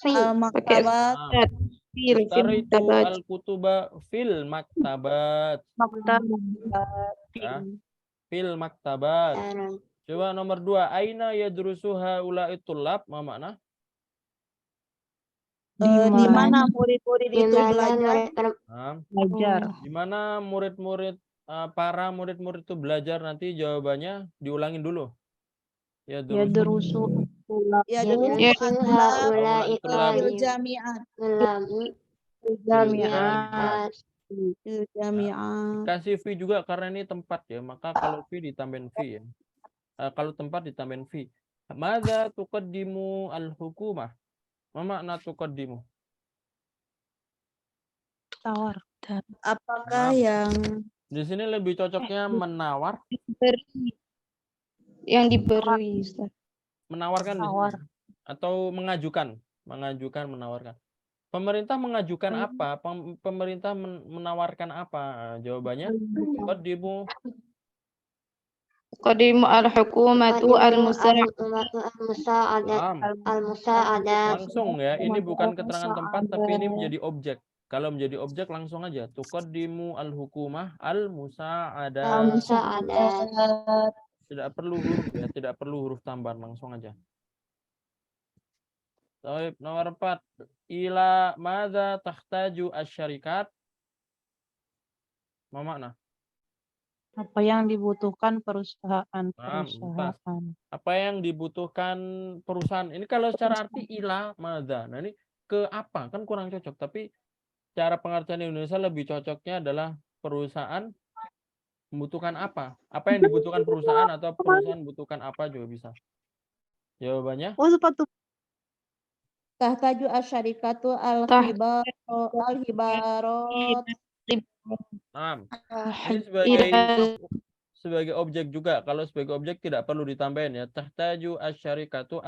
al-maktabat. Ishtaraitu al-kutuba fil maktabat. Fil maktabat. Coba nomor 2. Aina yadrusu haula'i tullab. Ma makna? Di mana murid-murid itu belajar? Belajar. Di mana murid-murid para murid-murid itu belajar? Nanti jawabannya diulangin dulu. Yadrusu. Haula'i fil jami'at. Jami'at. Fil jami'at. Kasih V juga karena ini tempat ya, maka kalau V ditambahin V ya. Kalau tempat ditambahin V. Madza tuqaddimu al-hukumah? Ma makna tuqaddimu? Tawar. Apakah yang Di sini lebih cocoknya menawar. Yang diberi, Ustaz. Menawarkan di sini. Tawar. Atau mengajukan, menawarkan. Pemerintah mengajukan apa? Pemerintah menawarkan apa? Jawabannya tuqaddimu Qadimu al-hukumatu al-musa'id. langsung ya. Ini bukan keterangan tempat, tapi ini menjadi objek. Kalau menjadi objek langsung aja. Tuqaddimu al-hukumah al-musa'adah. Tidak perlu huruf ya, tidak perlu huruf tambahan, langsung aja. Baik, nomor 4. Ila madza tahtaju asy-syarikat? Ma makna? Apa yang dibutuhkan perusahaan? Apa yang dibutuhkan perusahaan? Ini kalau secara arti ila madza. Nah, ini ke apa? Kan kurang cocok, tapi cara pengertian Indonesia lebih cocoknya adalah perusahaan membutuhkan apa? Apa yang dibutuhkan perusahaan atau perusahaan membutuhkan apa juga bisa. Jawabannya? Oh, sepatu. tahtaju asy-syarikatu al-hibarat? Ini sebagai objek juga. Kalau sebagai objek tidak perlu ditambahin ya. Tahtaju asy-syarikatu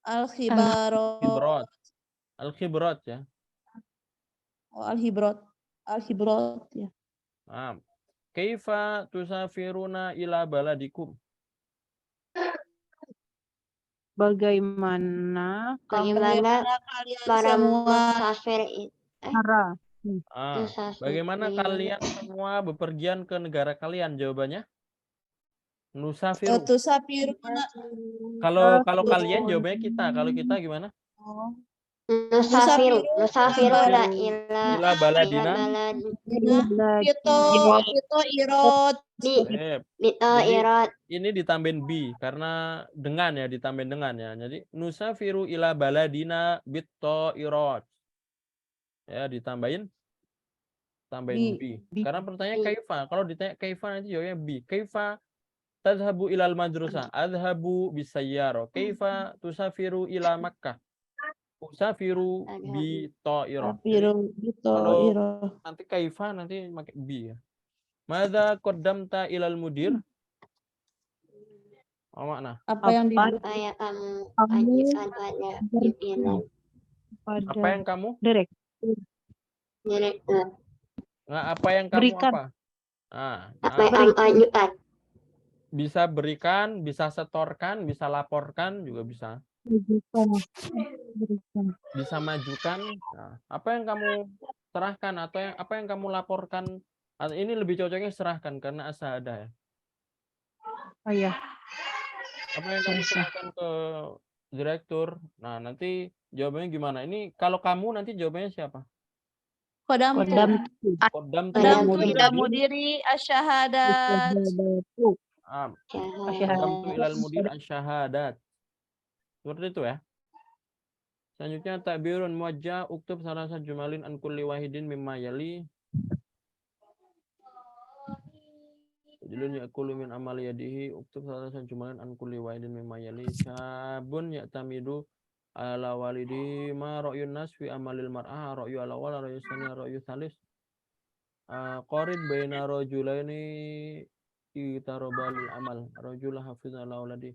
Al-khibarat. al-khibrat ya. Al-hibrat ya. Kaifa tusafiruna ila baladikum? Bagaimana Bagaimana kalian para semua musafir Bagaimana kalian semua bepergian ke negara kalian? Jawabannya nusafiru. tusafiruna Kalau kalian jawabannya kita. Kalau kita gimana? Nusafiru Ila baladina. Itu irot. Irad. Ini ditambahin bi karena dengan ya, ditambahin dengan ya. Jadi nusafiru ila baladina bitto irot. Ya, ditambahin bi. Karena pertanyaan kaifa. Kalau ditanya kaifa nanti jawabnya bi. Kaifa tadhabu ilal madrasah? Adhabu bisayyara. Kaifa tusafiru ila Makkah? Usafiru bi ta'irah. Kalau nanti kaifa nanti pakai bi ya. Madza qaddamta ilal mudir? Apa makna? Apa yang kamu ajukan pada pimpinan? Apa yang kamu? Direktur. Nah, apa yang kamu Berikan. apa? Apa yang kamu ajukan? Bisa berikan, bisa setorkan, bisa laporkan juga bisa. Bisa majukan. Nah, apa yang kamu serahkan atau apa yang kamu laporkan? Ini lebih cocoknya serahkan karena asyahadah ya. Oh iya. Apa yang kamu serahkan ke direktur? Nah, nanti jawabannya gimana? Ini kalau kamu nanti jawabannya siapa? Kodam ila mudiri asyahadat. Qadamtu ilal mudir asyahadat. Seperti itu ya. Selanjutnya takbirun muwajjah uktub salasa jumalin an kulli wahidin mimma yali. Jilun ya'kulu min amali yadihi uktub salasa jumalin an kulli wahidin mimma yali. Syabun ya'tamidu ala walidi ma ra'yun nas fi amalil mar'ah ra'yu ala wala ra'yu sani ra'yu salis. Qarid baina rajulaini itarobalil amal rajul hafizan ala waladi.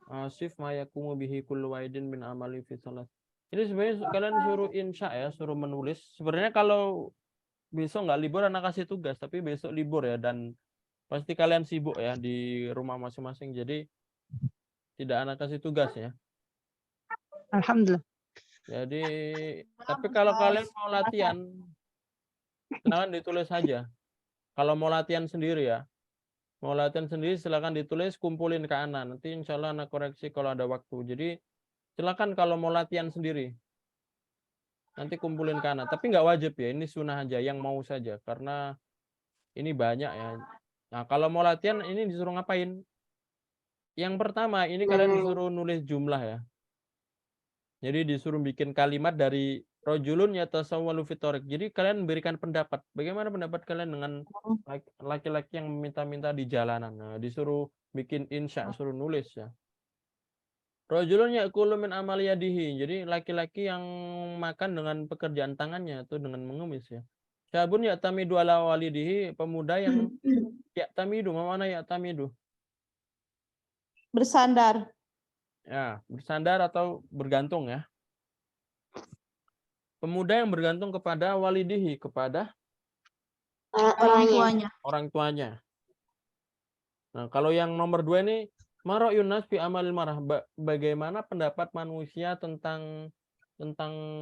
Asif ma yakumu bihi kullu wahidin min amali fi salat. Ini sebenarnya kalian suruh insya ya, suruh menulis. Sebenarnya kalau besok nggak libur anak kasih tugas, tapi besok libur ya, dan pasti kalian sibuk ya di rumah masing-masing, jadi tidak anak kasih tugas ya. Alhamdulillah. Jadi tapi kalau kalian mau latihan, silakan ditulis saja. Kalau mau latihan sendiri ya, mau latihan sendiri silakan ditulis, kumpulin ke anak. Nanti insya Allah anak koreksi kalau ada waktu. Jadi silakan kalau mau latihan sendiri, nanti kumpulin ke anak. Tapi nggak wajib ya, ini sunnah aja yang mau saja, karena ini banyak ya. Nah kalau mau latihan ini disuruh ngapain? Yang pertama ini kalian disuruh nulis jumlah ya. Jadi disuruh bikin kalimat dari rojulun yatasawwalu fitorik. Jadi kalian berikan pendapat. Bagaimana pendapat kalian dengan laki-laki yang meminta-minta di jalanan? Nah, disuruh bikin insya, suruh nulis ya. Rojulun ya'kulu min amali yadihi. Jadi laki-laki yang makan dengan pekerjaan tangannya atau dengan mengemis ya. Syabun ya'tamidu ala walidihi. Pemuda yang ya'tamidu. Mana ya'tamidu? Bersandar. Ya, bersandar atau bergantung ya. Pemuda yang bergantung kepada walidihi, kepada Orang tuanya. orang tuanya. Nah, kalau yang nomor 2 ini, Maro Yunas fi amalil marah. Bagaimana pendapat manusia tentang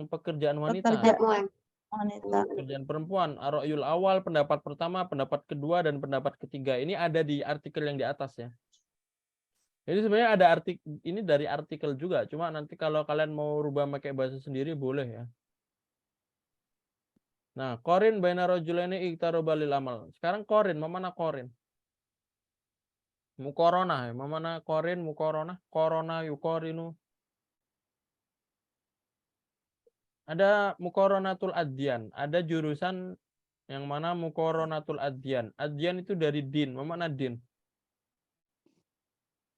pekerjaan wanita? Pekerjaan perempuan. Ar-ra'yul awal, pendapat pertama, pendapat kedua, dan pendapat ketiga. Ini ada di artikel yang di atas ya. Jadi sebenarnya ada artikel ini dari artikel juga, cuma nanti kalau kalian mau rubah pakai bahasa sendiri boleh ya. Nah, qarin baina rajulaini iktarobalil amal. Sekarang qarin, mana qarin? Muqaranah ya, mana qarin, muqaranah, qarana yuqarinu. Ada muqaranatul adyan, ada jurusan yang mana muqaranatul adyan. Adyan itu dari din, mana din?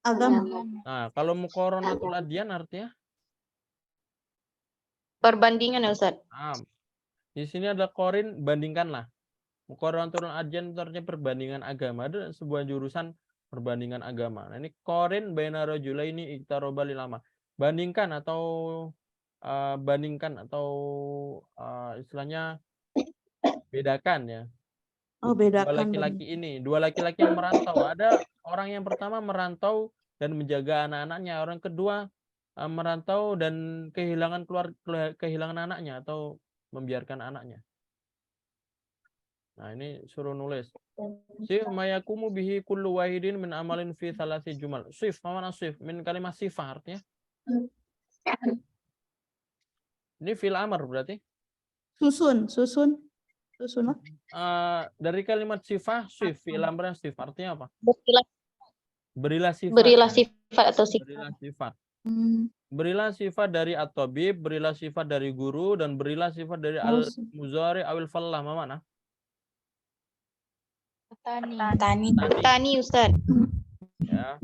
Agama. Nah, kalau muqaranatul adyan artinya? Perbandingan ya Ustaz. Di sini ada qarin, bandingkanlah. Muqaranatul adyan itu artinya perbandingan agama. Ada sebuah jurusan perbandingan agama. Nah, ini qarin baina rajulaini iktarobalil lama. Bandingkan atau istilahnya bedakan ya. Oh, bedakan. Dua laki-laki yang merantau. Ada orang yang pertama merantau dan menjaga anak-anaknya, orang kedua merantau dan kehilangan anaknya atau membiarkan anaknya. Nah, ini suruh nulis. Sif mayakumu bihi kullu wahidin min amalin fi salasi jumal. Sif, mana sif? Min kalimat sifah artinya. Ini fil amr berarti? Susun. Dari kalimat sifah, sif, fil amr sif artinya apa? Berilah sifat. Berilah sifat atau sifat. Berilah sifat. Berilah sifat dari at-tabib, berilah sifat dari guru, dan berilah sifat dari al-muzari awil fallah. Mana? Tani Ustaz. Ya.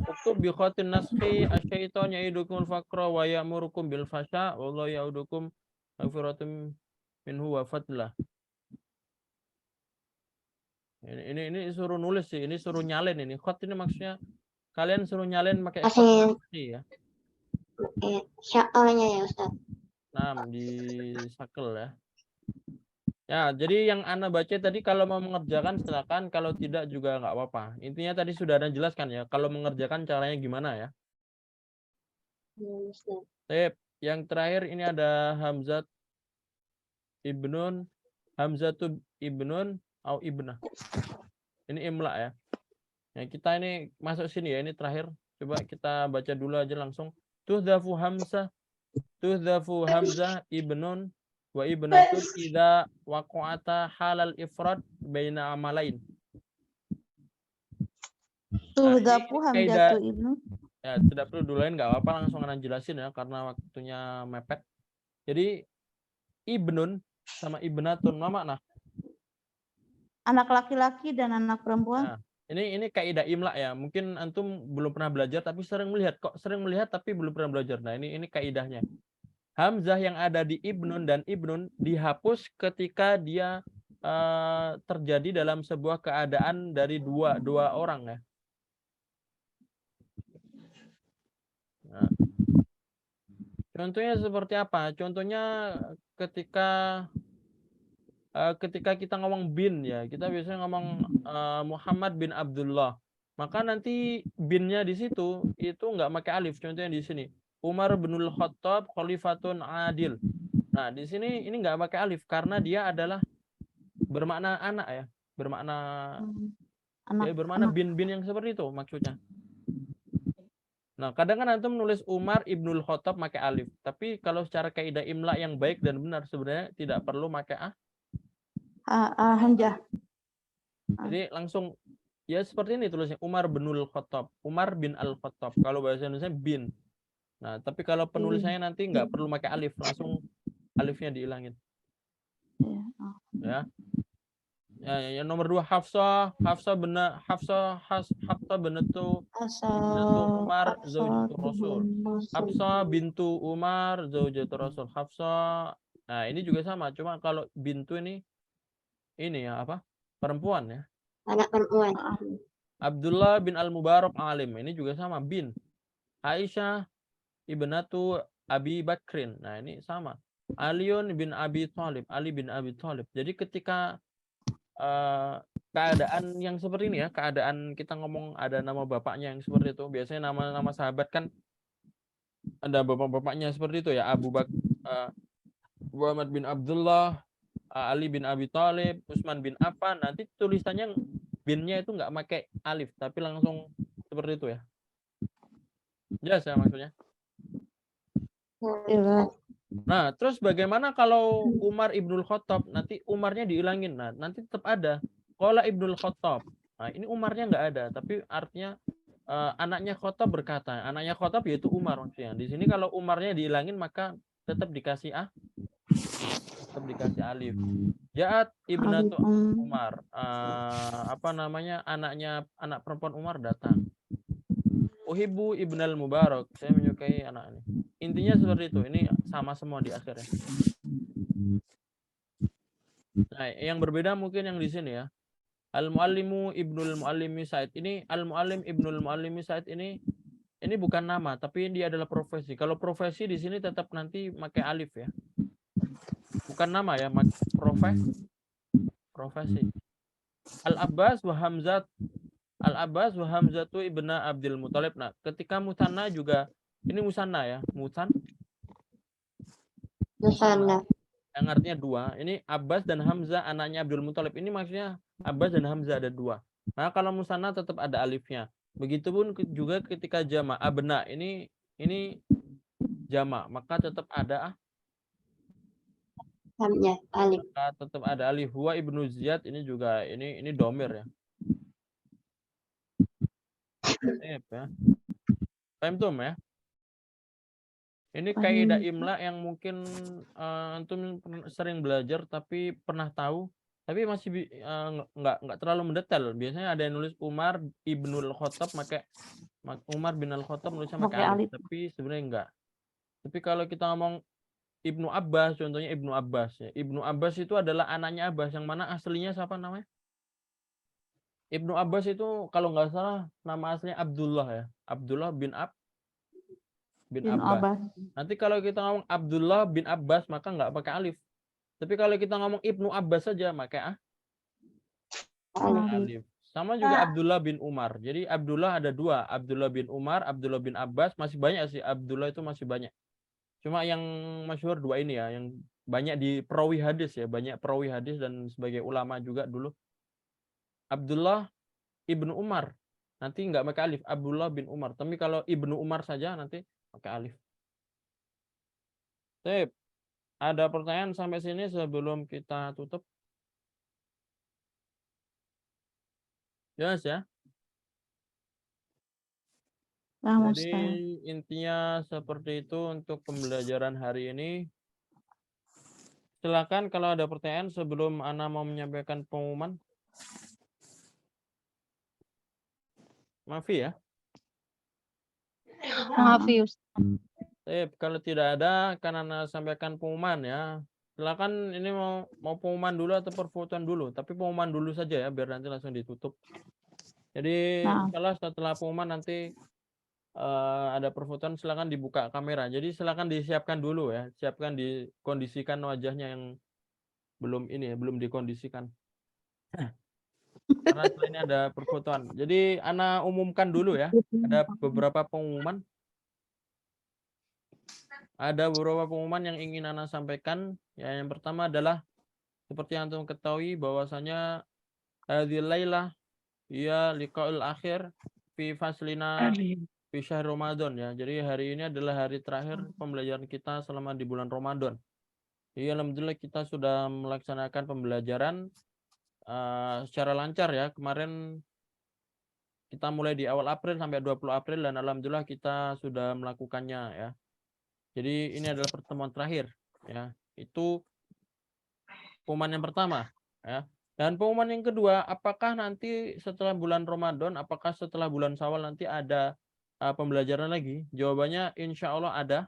Uktub bi khatin nasqi asy-syaitan ya'idukumul faqra wa ya'murukum bil fasha wallahu ya'udukum maghfiratum minhu wa fadlah. Ini suruh nulis sih, ini suruh nyalin ini. Khat ini maksudnya kalian suruh nyalin pakai nasqi ya. Sya'alnya ya Ustaz. Nah, di sakel ya. Ya, jadi yang Ana baca tadi kalau mau mengerjakan silakan, kalau tidak juga nggak apa-apa. Intinya tadi sudah Ana jelaskan ya, kalau mengerjakan caranya gimana ya. Sip. Yang terakhir ini ada Hamzat Ibnun, Hamzatu Ibnun atau Ibnah. Ini imla ya. Nah, kita ini masuk sini ya, ini terakhir. Coba kita baca dulu aja langsung. Tuhdhafu Hamzah Ibnun wa ibnatun idza waqa'ata halal ifrad baina amalain. Tuhdhafu Hamzatu Ibnu. Ya, tidak perlu dulain, nggak apa-apa, langsung anak jelasin ya, karena waktunya mepet. Jadi, ibnun sama ibnatun, apa makna? Anak laki-laki dan anak perempuan. Nah, ini kaidah imla ya. Mungkin antum belum pernah belajar, tapi sering melihat. Kok sering melihat tapi belum pernah belajar. Nah, ini kaidahnya. Hamzah yang ada di ibnun dan ibnun dihapus ketika dia terjadi dalam sebuah keadaan dari dua orang ya. Nah, contohnya seperti apa? Contohnya ketika kita ngomong bin ya, kita biasanya ngomong Muhammad bin Abdullah. Maka nanti binnya di situ itu nggak pakai alif. Contohnya di sini Umar binul Khattab Khalifatun Adil. Nah, di sini ini nggak pakai alif karena dia adalah bermakna anak ya, bermakna bermakna bin yang seperti itu maksudnya. Nah, kadang kan antum nulis Umar ibnul Khattab pakai alif, tapi kalau secara kaidah imla yang baik dan benar sebenarnya tidak perlu pakai Hamzah. Jadi langsung ya seperti ini tulisnya Umar binul Khattab, Umar bin al-Khattab. Kalau bahasa Indonesia bin. Nah, tapi kalau penulisannya nanti nggak perlu pakai alif, langsung alifnya dihilangin. Ya. Yang nomor 2 Hafsah bintu Umar zaujatul Rasul. Hafsah bintu Umar zaujatul Rasul. Hafsah. Nah, ini juga sama, cuma kalau bintu ini ya apa? Perempuan ya. Anak perempuan. Abdullah bin Al-Mubarak alim. Ini juga sama bin. Aisyah ibnatu Abi Bakrin. Nah, ini sama. Aliun bin Abi Thalib, Ali bin Abi Thalib. Jadi ketika keadaan yang seperti ini ya, keadaan kita ngomong ada nama bapaknya yang seperti itu, biasanya nama-nama sahabat kan ada bapak-bapaknya seperti itu ya, Abu Bakar, Muhammad bin Abdullah, Ali bin Abi Thalib, Utsman bin Affan, nanti tulisannya binnya itu nggak pakai alif, tapi langsung seperti itu ya. Jelas ya maksudnya? Nah, terus bagaimana kalau Umar ibnul Khattab, nanti Umarnya dihilangin, nah nanti tetap ada Qala ibnul Khattab. Nah, ini Umarnya nggak ada, tapi artinya anaknya Khattab berkata, anaknya Khattab yaitu Umar maksudnya. Di sini kalau Umarnya dihilangin maka tetap dikasih tetap dikasih alif. Ja'at ibnatu Umar, anak perempuan Umar datang. Uhibbu ibnal Mubarak, saya menyukai anak ini. Intinya seperti itu. Ini sama semua di akhirnya. Nah, yang berbeda mungkin yang di sini ya. Al-Muallimu ibnul Muallimi Said. Ini Al-Muallim ibnul Muallimi Said ini bukan nama, tapi dia adalah profesi. Kalau profesi di sini tetap nanti pakai alif ya. Bukan nama ya, profesi. Al-Abbas wa Hamzah Al-Abbas wa Hamzatu ibna Abdul Muthalib. Nah, ketika musanna juga ini musanna ya, musanna. Yang artinya dua. Ini Abbas dan Hamzah anaknya Abdul Muthalib. Ini maksudnya Abbas dan Hamzah ada dua. Nah, kalau musanna tetap ada alifnya. Begitupun juga ketika jama abna ini jama, maka tetap ada alif. Tetap ada alif. Huwa ibnu Ziyad ini juga ini domir ya. Ya. Paham tuh ya? Ini kaidah imla yang mungkin antum sering belajar tapi pernah tahu, tapi masih nggak terlalu mendetail. Biasanya ada yang nulis Umar ibnul Khattab pakai Umar bin Al Khattab nulisnya pakai alif, tapi sebenarnya enggak. Tapi kalau kita ngomong Ibnu Abbas, contohnya Ibnu Abbas ya. Ibnu Abbas itu adalah anaknya Abbas, yang mana aslinya siapa namanya? Ibnu Abbas itu kalau nggak salah nama aslinya Abdullah ya. Abdullah bin Abbas. Nanti kalau kita ngomong Abdullah bin Abbas maka nggak pakai alif. Tapi kalau kita ngomong Ibnu Abbas saja pakai alif. Sama juga Abdullah bin Umar. Jadi Abdullah ada dua, Abdullah bin Umar, Abdullah bin Abbas, masih banyak sih, Abdullah itu masih banyak. Cuma yang masyhur dua ini ya, yang banyak di perawi hadis ya, banyak perawi hadis dan sebagai ulama juga dulu. Abdullah ibnu Umar, nanti nggak pakai alif, Abdullah bin Umar. Tapi kalau ibnu Umar saja nanti pakai alif. Sip. Ada pertanyaan sampai sini sebelum kita tutup? Jelas ya? Paham, Jadi Ustaz. intinya seperti itu untuk pembelajaran hari ini. Silakan kalau ada pertanyaan sebelum Ana mau menyampaikan pengumuman. Maafi ya. Maaf ya, Ustaz. Kalau tidak ada akan Ana sampaikan pengumuman ya. Silakan ini mau pengumuman dulu atau perfotoan dulu, tapi pengumuman dulu saja ya biar nanti langsung ditutup. Jadi Nah. insyaallah setelah pengumuman nanti ada perfotoan, silakan dibuka kamera. Jadi silakan disiapkan dulu ya, siapkan dikondisikan wajahnya yang belum ini ya, belum dikondisikan. Karena setelah ini ada perfotoan. Jadi Ana umumkan dulu ya, ada beberapa pengumuman. Ada beberapa pengumuman yang ingin Ana sampaikan. Ya, yang pertama adalah seperti yang antum ketahui bahwasanya hadhil lailah ya liqaul akhir fi faslina fi syahr Ramadan ya. Jadi hari ini adalah hari terakhir pembelajaran kita selama di bulan Ramadan. Jadi alhamdulillah kita sudah melaksanakan pembelajaran secara lancar ya. Kemarin kita mulai di awal April sampai 20 April dan alhamdulillah kita sudah melakukannya ya. Jadi ini adalah pertemuan terakhir ya. Itu pengumuman yang pertama ya. Dan pengumuman yang kedua, apakah nanti setelah bulan Ramadan, apakah setelah bulan Syawal nanti ada pembelajaran lagi? Jawabannya insya Allah ada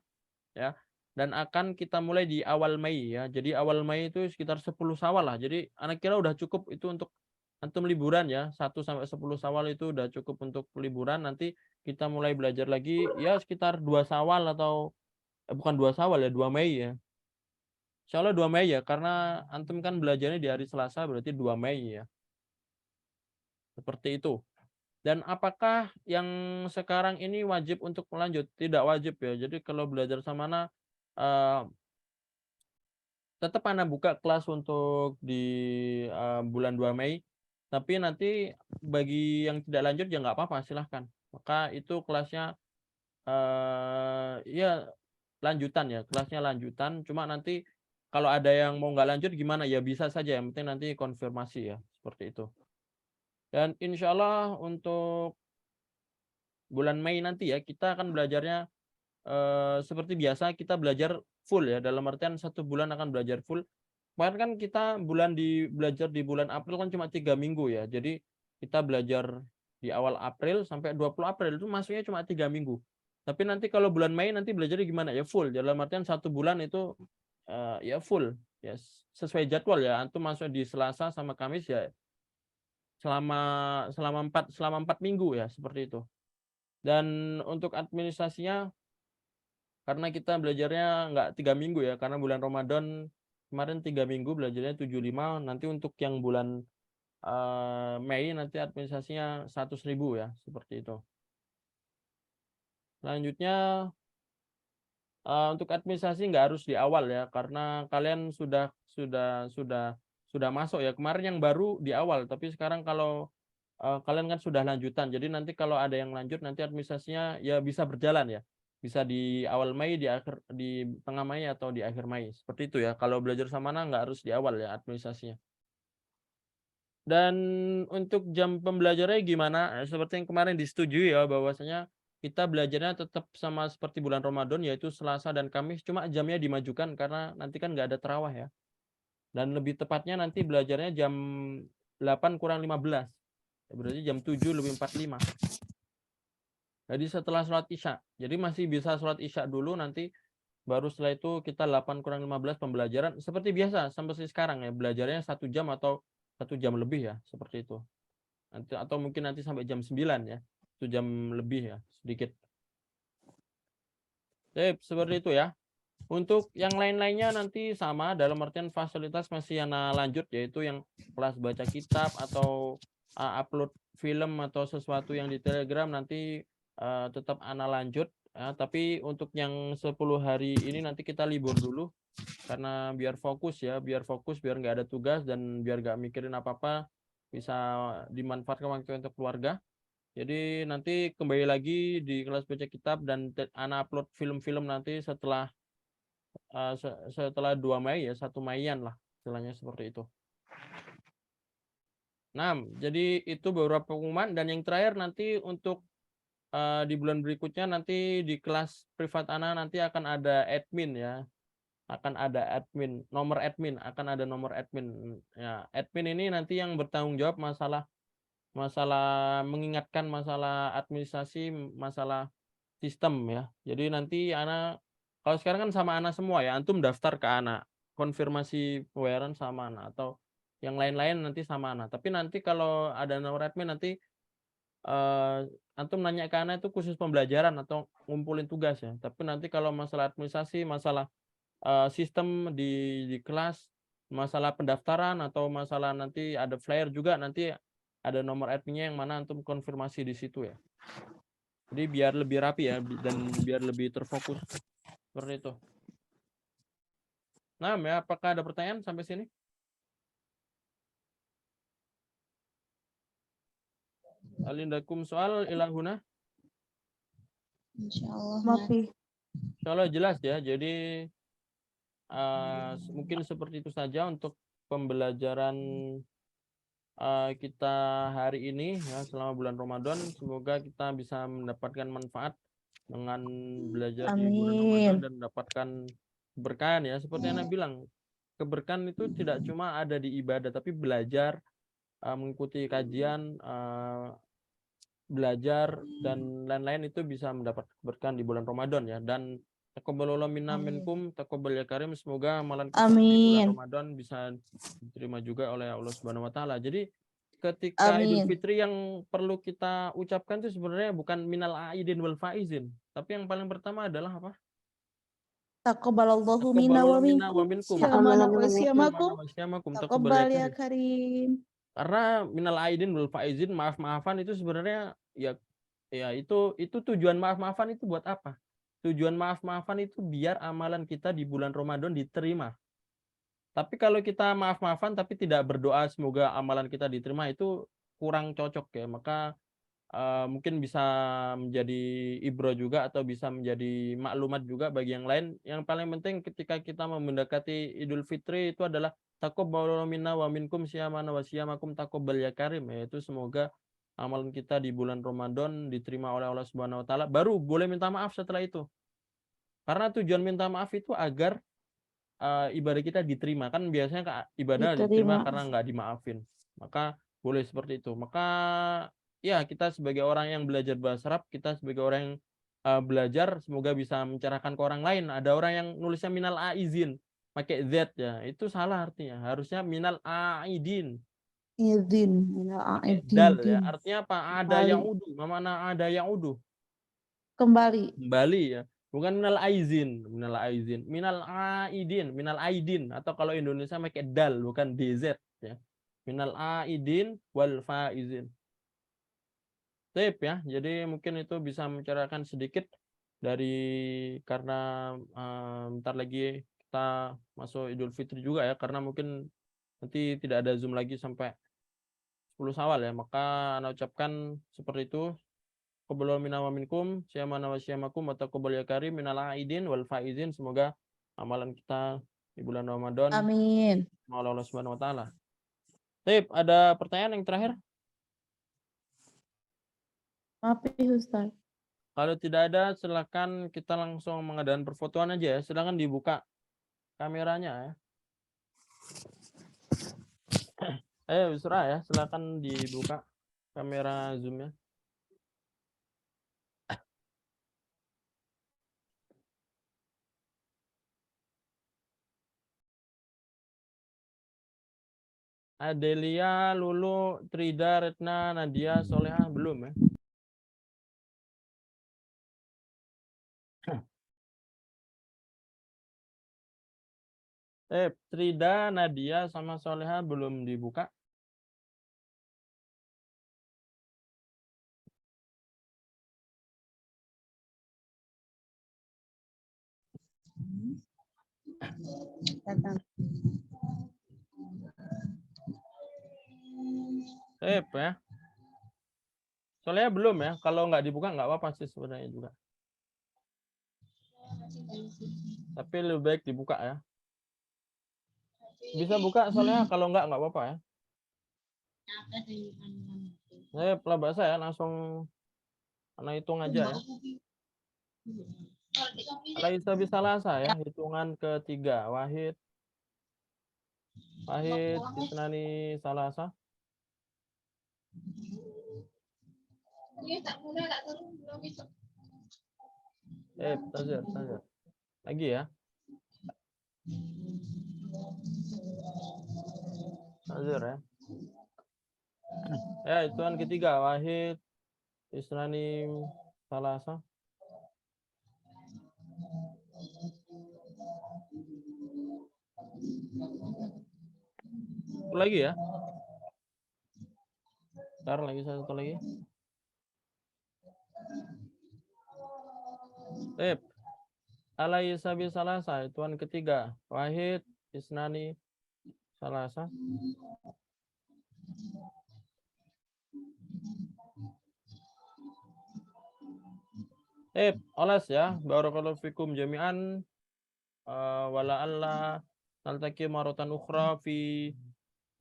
ya. Dan akan kita mulai di awal Mei ya. Jadi awal Mei itu sekitar 10 Syawal lah. Jadi anak kira udah cukup itu untuk antum liburan ya. 1 sampai 10 Syawal itu udah cukup untuk liburan. Nanti kita mulai belajar lagi ya sekitar 2 Syawal atau bukan 2 Syawal ya, 2 Mei ya. Insya Allah 2 Mei ya, karena antum kan belajarnya di hari Selasa, berarti 2 Mei ya. Seperti itu. Dan apakah yang sekarang ini wajib untuk melanjut? Tidak wajib ya. Jadi kalau belajar sama Ana, tetap Ana buka kelas untuk di bulan 2 Mei. Tapi nanti bagi yang tidak lanjut ya nggak apa-apa, silahkan. Maka itu kelasnya ya lanjutan ya, kelasnya lanjutan. Cuma nanti kalau ada yang mau nggak lanjut gimana ya bisa saja, yang penting nanti konfirmasi ya, seperti itu. Dan insya Allah untuk bulan Mei nanti ya kita akan belajarnya seperti biasa, kita belajar full ya, dalam artian 1 bulan akan belajar full. Kemarin kan kita belajar di bulan April kan cuma 3 minggu ya, jadi kita belajar di awal April sampai 20 April itu masuknya cuma 3 minggu. Tapi nanti kalau bulan Mei nanti belajarnya gimana ya, full, dalam artian 1 bulan itu ya full ya, sesuai jadwal ya. Antum masuk di Selasa sama Kamis ya selama 4 minggu ya, seperti itu. Dan untuk administrasinya karena kita belajarnya nggak 3 minggu ya, karena bulan Ramadan kemarin 3 minggu belajarnya 75, nanti untuk yang bulan Mei nanti administrasinya 100.000 ya, seperti itu. Selanjutnya untuk administrasi nggak harus di awal ya, karena kalian sudah masuk ya. Kemarin yang baru di awal, tapi sekarang kalau kalian kan sudah lanjutan, jadi nanti kalau ada yang lanjut nanti administrasinya ya bisa berjalan ya, bisa di awal Mei, di tengah Mei atau di akhir Mei, seperti itu ya. Kalau belajar sama Ana nggak harus di awal ya administrasinya. Dan untuk jam pembelajarannya gimana? Seperti yang kemarin disetujui ya, bahwasanya kita belajarnya tetap sama seperti bulan Ramadan, yaitu Selasa dan Kamis, cuma jamnya dimajukan karena nanti kan nggak ada tarawih ya. Dan lebih tepatnya nanti belajarnya jam 8 kurang 15. Berarti jam 7 lebih 45. Jadi setelah sholat Isya. Jadi masih bisa sholat Isya dulu, nanti baru setelah itu kita 8 kurang 15 pembelajaran. Seperti biasa sampai sekarang ya, belajarnya 1 jam atau 1 jam lebih ya, seperti itu. Nanti, atau mungkin nanti sampai jam 9 ya, 1 jam lebih ya, sedikit. Seperti itu ya. Untuk yang lain-lainnya nanti sama, dalam artian fasilitas masih Ana lanjut, yaitu yang kelas baca kitab atau upload film atau sesuatu yang di Telegram nanti tetap Ana lanjut ya. Tapi untuk yang 10 hari ini nanti kita libur dulu karena biar fokus ya, biar nggak ada tugas dan biar nggak mikirin apa-apa, bisa dimanfaatkan waktu untuk keluarga. Jadi nanti kembali lagi di kelas baca kitab dan Ana upload film-film nanti setelah 2 Mei ya, 1 Meian lah istilahnya, seperti itu. Nah, jadi itu beberapa pengumuman. Dan yang terakhir nanti untuk di bulan berikutnya nanti di kelas privat Ana nanti akan ada admin ya. Akan ada admin, akan ada nomor admin. Ya, admin ini nanti yang bertanggung jawab masalah mengingatkan masalah administrasi, masalah sistem ya. Jadi nanti Ana kalau sekarang kan sama Ana semua ya, antum daftar ke Ana, konfirmasi pembayaran sama Ana atau yang lain-lain nanti sama Ana. Tapi nanti kalau ada nomor admin nanti antum nanya ke Ana itu khusus pembelajaran atau ngumpulin tugas ya. Tapi nanti kalau masalah administrasi, masalah sistem di kelas, masalah pendaftaran atau masalah nanti ada flyer juga nanti ada nomor adminnya yang mana antum konfirmasi di situ ya. Jadi biar lebih rapi ya dan biar lebih terfokus seperti itu. Nah, ya, apakah ada pertanyaan sampai sini? Alindakum soal ilahuna? Insyaallah. Mafi. Insyaallah jelas ya. Jadi mungkin seperti itu saja untuk pembelajaran kita hari ini ya selama bulan Ramadan. Semoga kita bisa mendapatkan manfaat dengan belajar di bulan Ramadan dan mendapatkan keberkahan ya. Seperti Ana bilang, keberkahan itu tidak cuma ada di ibadah, tapi belajar, mengikuti kajian, belajar dan lain-lain itu bisa mendapat keberkahan di bulan Ramadan ya. Dan taqabbalallahu minna minkum, taqabbal ya karim, semoga amalan kita di bulan Ramadan bisa diterima juga oleh Allah Subhanahu wa taala. Jadi ketika Idul Fitri yang perlu kita ucapkan itu sebenarnya bukan minal aidin wal faizin, tapi yang paling pertama adalah apa? Taqabbalallahu minna wa minkum. Syamana wa syamakum. Taqabbal ya karim. Karena minal aidin wal faizin, maaf-maafan itu sebenarnya ya itu tujuan maaf-maafan itu buat apa? Tujuan maaf-maafan itu biar amalan kita di bulan Ramadan diterima. Tapi kalau kita maaf-maafan tapi tidak berdoa semoga amalan kita diterima itu kurang cocok ya. Maka mungkin bisa menjadi ibro juga atau bisa menjadi maklumat juga bagi yang lain. Yang paling penting ketika kita mendekati Idul Fitri itu adalah taqabbalallahu minna wa minkum syiyamana wa syiyamakum taqabbal ya karim, yaitu semoga amalan kita di bulan Ramadan diterima oleh Allah Subhanahu wa taala. Baru boleh minta maaf setelah itu. Karena tujuan minta maaf itu agar ibadah kita diterima. Kan biasanya ibadah diterima karena nggak dimaafin. Maka boleh seperti itu. Maka ya kita sebagai orang yang belajar bahasa Arab, kita sebagai orang yang belajar semoga bisa mencerahkan ke orang lain. Ada orang yang nulisnya minal aizin pakai Z ya. Itu salah artinya. Harusnya minal aidin. Izin, Dal ya. Artinya apa? Ada yang udu. Mana ada yang udu? Kembali ya. Bukan minal aizin, minal aidin atau kalau Indonesia pakai dal bukan DZ ya. Minal aidin wal faizin. Tip ya. Jadi mungkin itu bisa mencerahkan sedikit dari karena bentar lagi kita masuk Idul Fitri juga ya, karena mungkin nanti tidak ada Zoom lagi sampai 10 Syawal ya. Maka Ana ucapkan seperti itu. Taqabbal minna wa minkum syiyamana wa syiyamakum wa taqabbal ya karim minal aidin wal faizin. Semoga amalan kita di bulan Ramadan amin oleh Allah Subhanahu wa taala. Tip, ada pertanyaan yang terakhir? Maaf Ustaz. Kalau tidak ada silakan kita langsung mengadakan perfotoan aja ya. Silakan dibuka kameranya ya. Surah ya, silakan dibuka kamera Zoom-nya. Adelia, Lulu, Trida, Retna, Nadia, Solehah belum ya? Trida, Nadia, sama Solehah belum dibuka. Ya. Solehah belum ya? Kalau nggak dibuka nggak apa-apa sih sebenarnya juga. Tapi lebih baik dibuka ya. Bisa buka Solehah, kalau nggak apa-apa ya. Lah bahasa ya langsung Anak hitung aja ya. Laisa bisalasa ya, hitungan ketiga. Wahid, isnani, salasa. Tazir. Lagi ya. Tazir ya. Ya, hitungan ketiga. Wahid, isnani, salasa. Satu lagi ya. Ntar lagi satu lagi. Alaysa bisalasa, hitungan ketiga. Wahid, isnani, salasa. Oles ya. Barakallahu fikum jami'an. Wala alla naltaqi maratan ukhra fi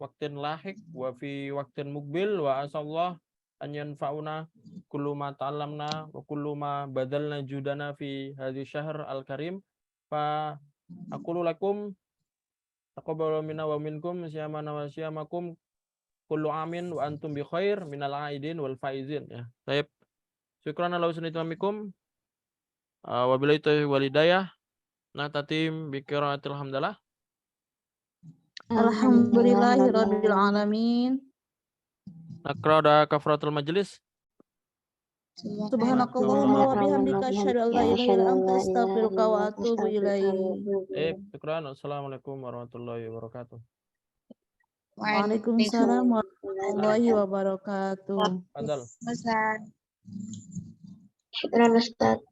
waqtin lahik wa fi waqtin mukbil wa asallah an yanfa'una kullu ma ta'allamna wa kullu ma badalna judana fi hadhihi syahr al-karim. Fa aqulu lakum taqabbalu minna wa minkum siyamana wa siyamakum kullu amin wa antum bi khair minal aidin wal faizin ya. Baik. Syukran ala husni tamikum. Wabillahi taufiq wal hidayah. Nah, tatim bi qiraatil hamdalah. Alhamdulillahirabbil alamin. Nakra da kafaratul majlis. Subhanakallahumma wa bihamdika asyhadu an la ilaha illa anta astaghfiruka wa atubu ilaik. Syukran. Assalamualaikum warahmatullahi wabarakatuh. Waalaikumsalam warahmatullahi wabarakatuh. Fadal. Syukran Ustaz.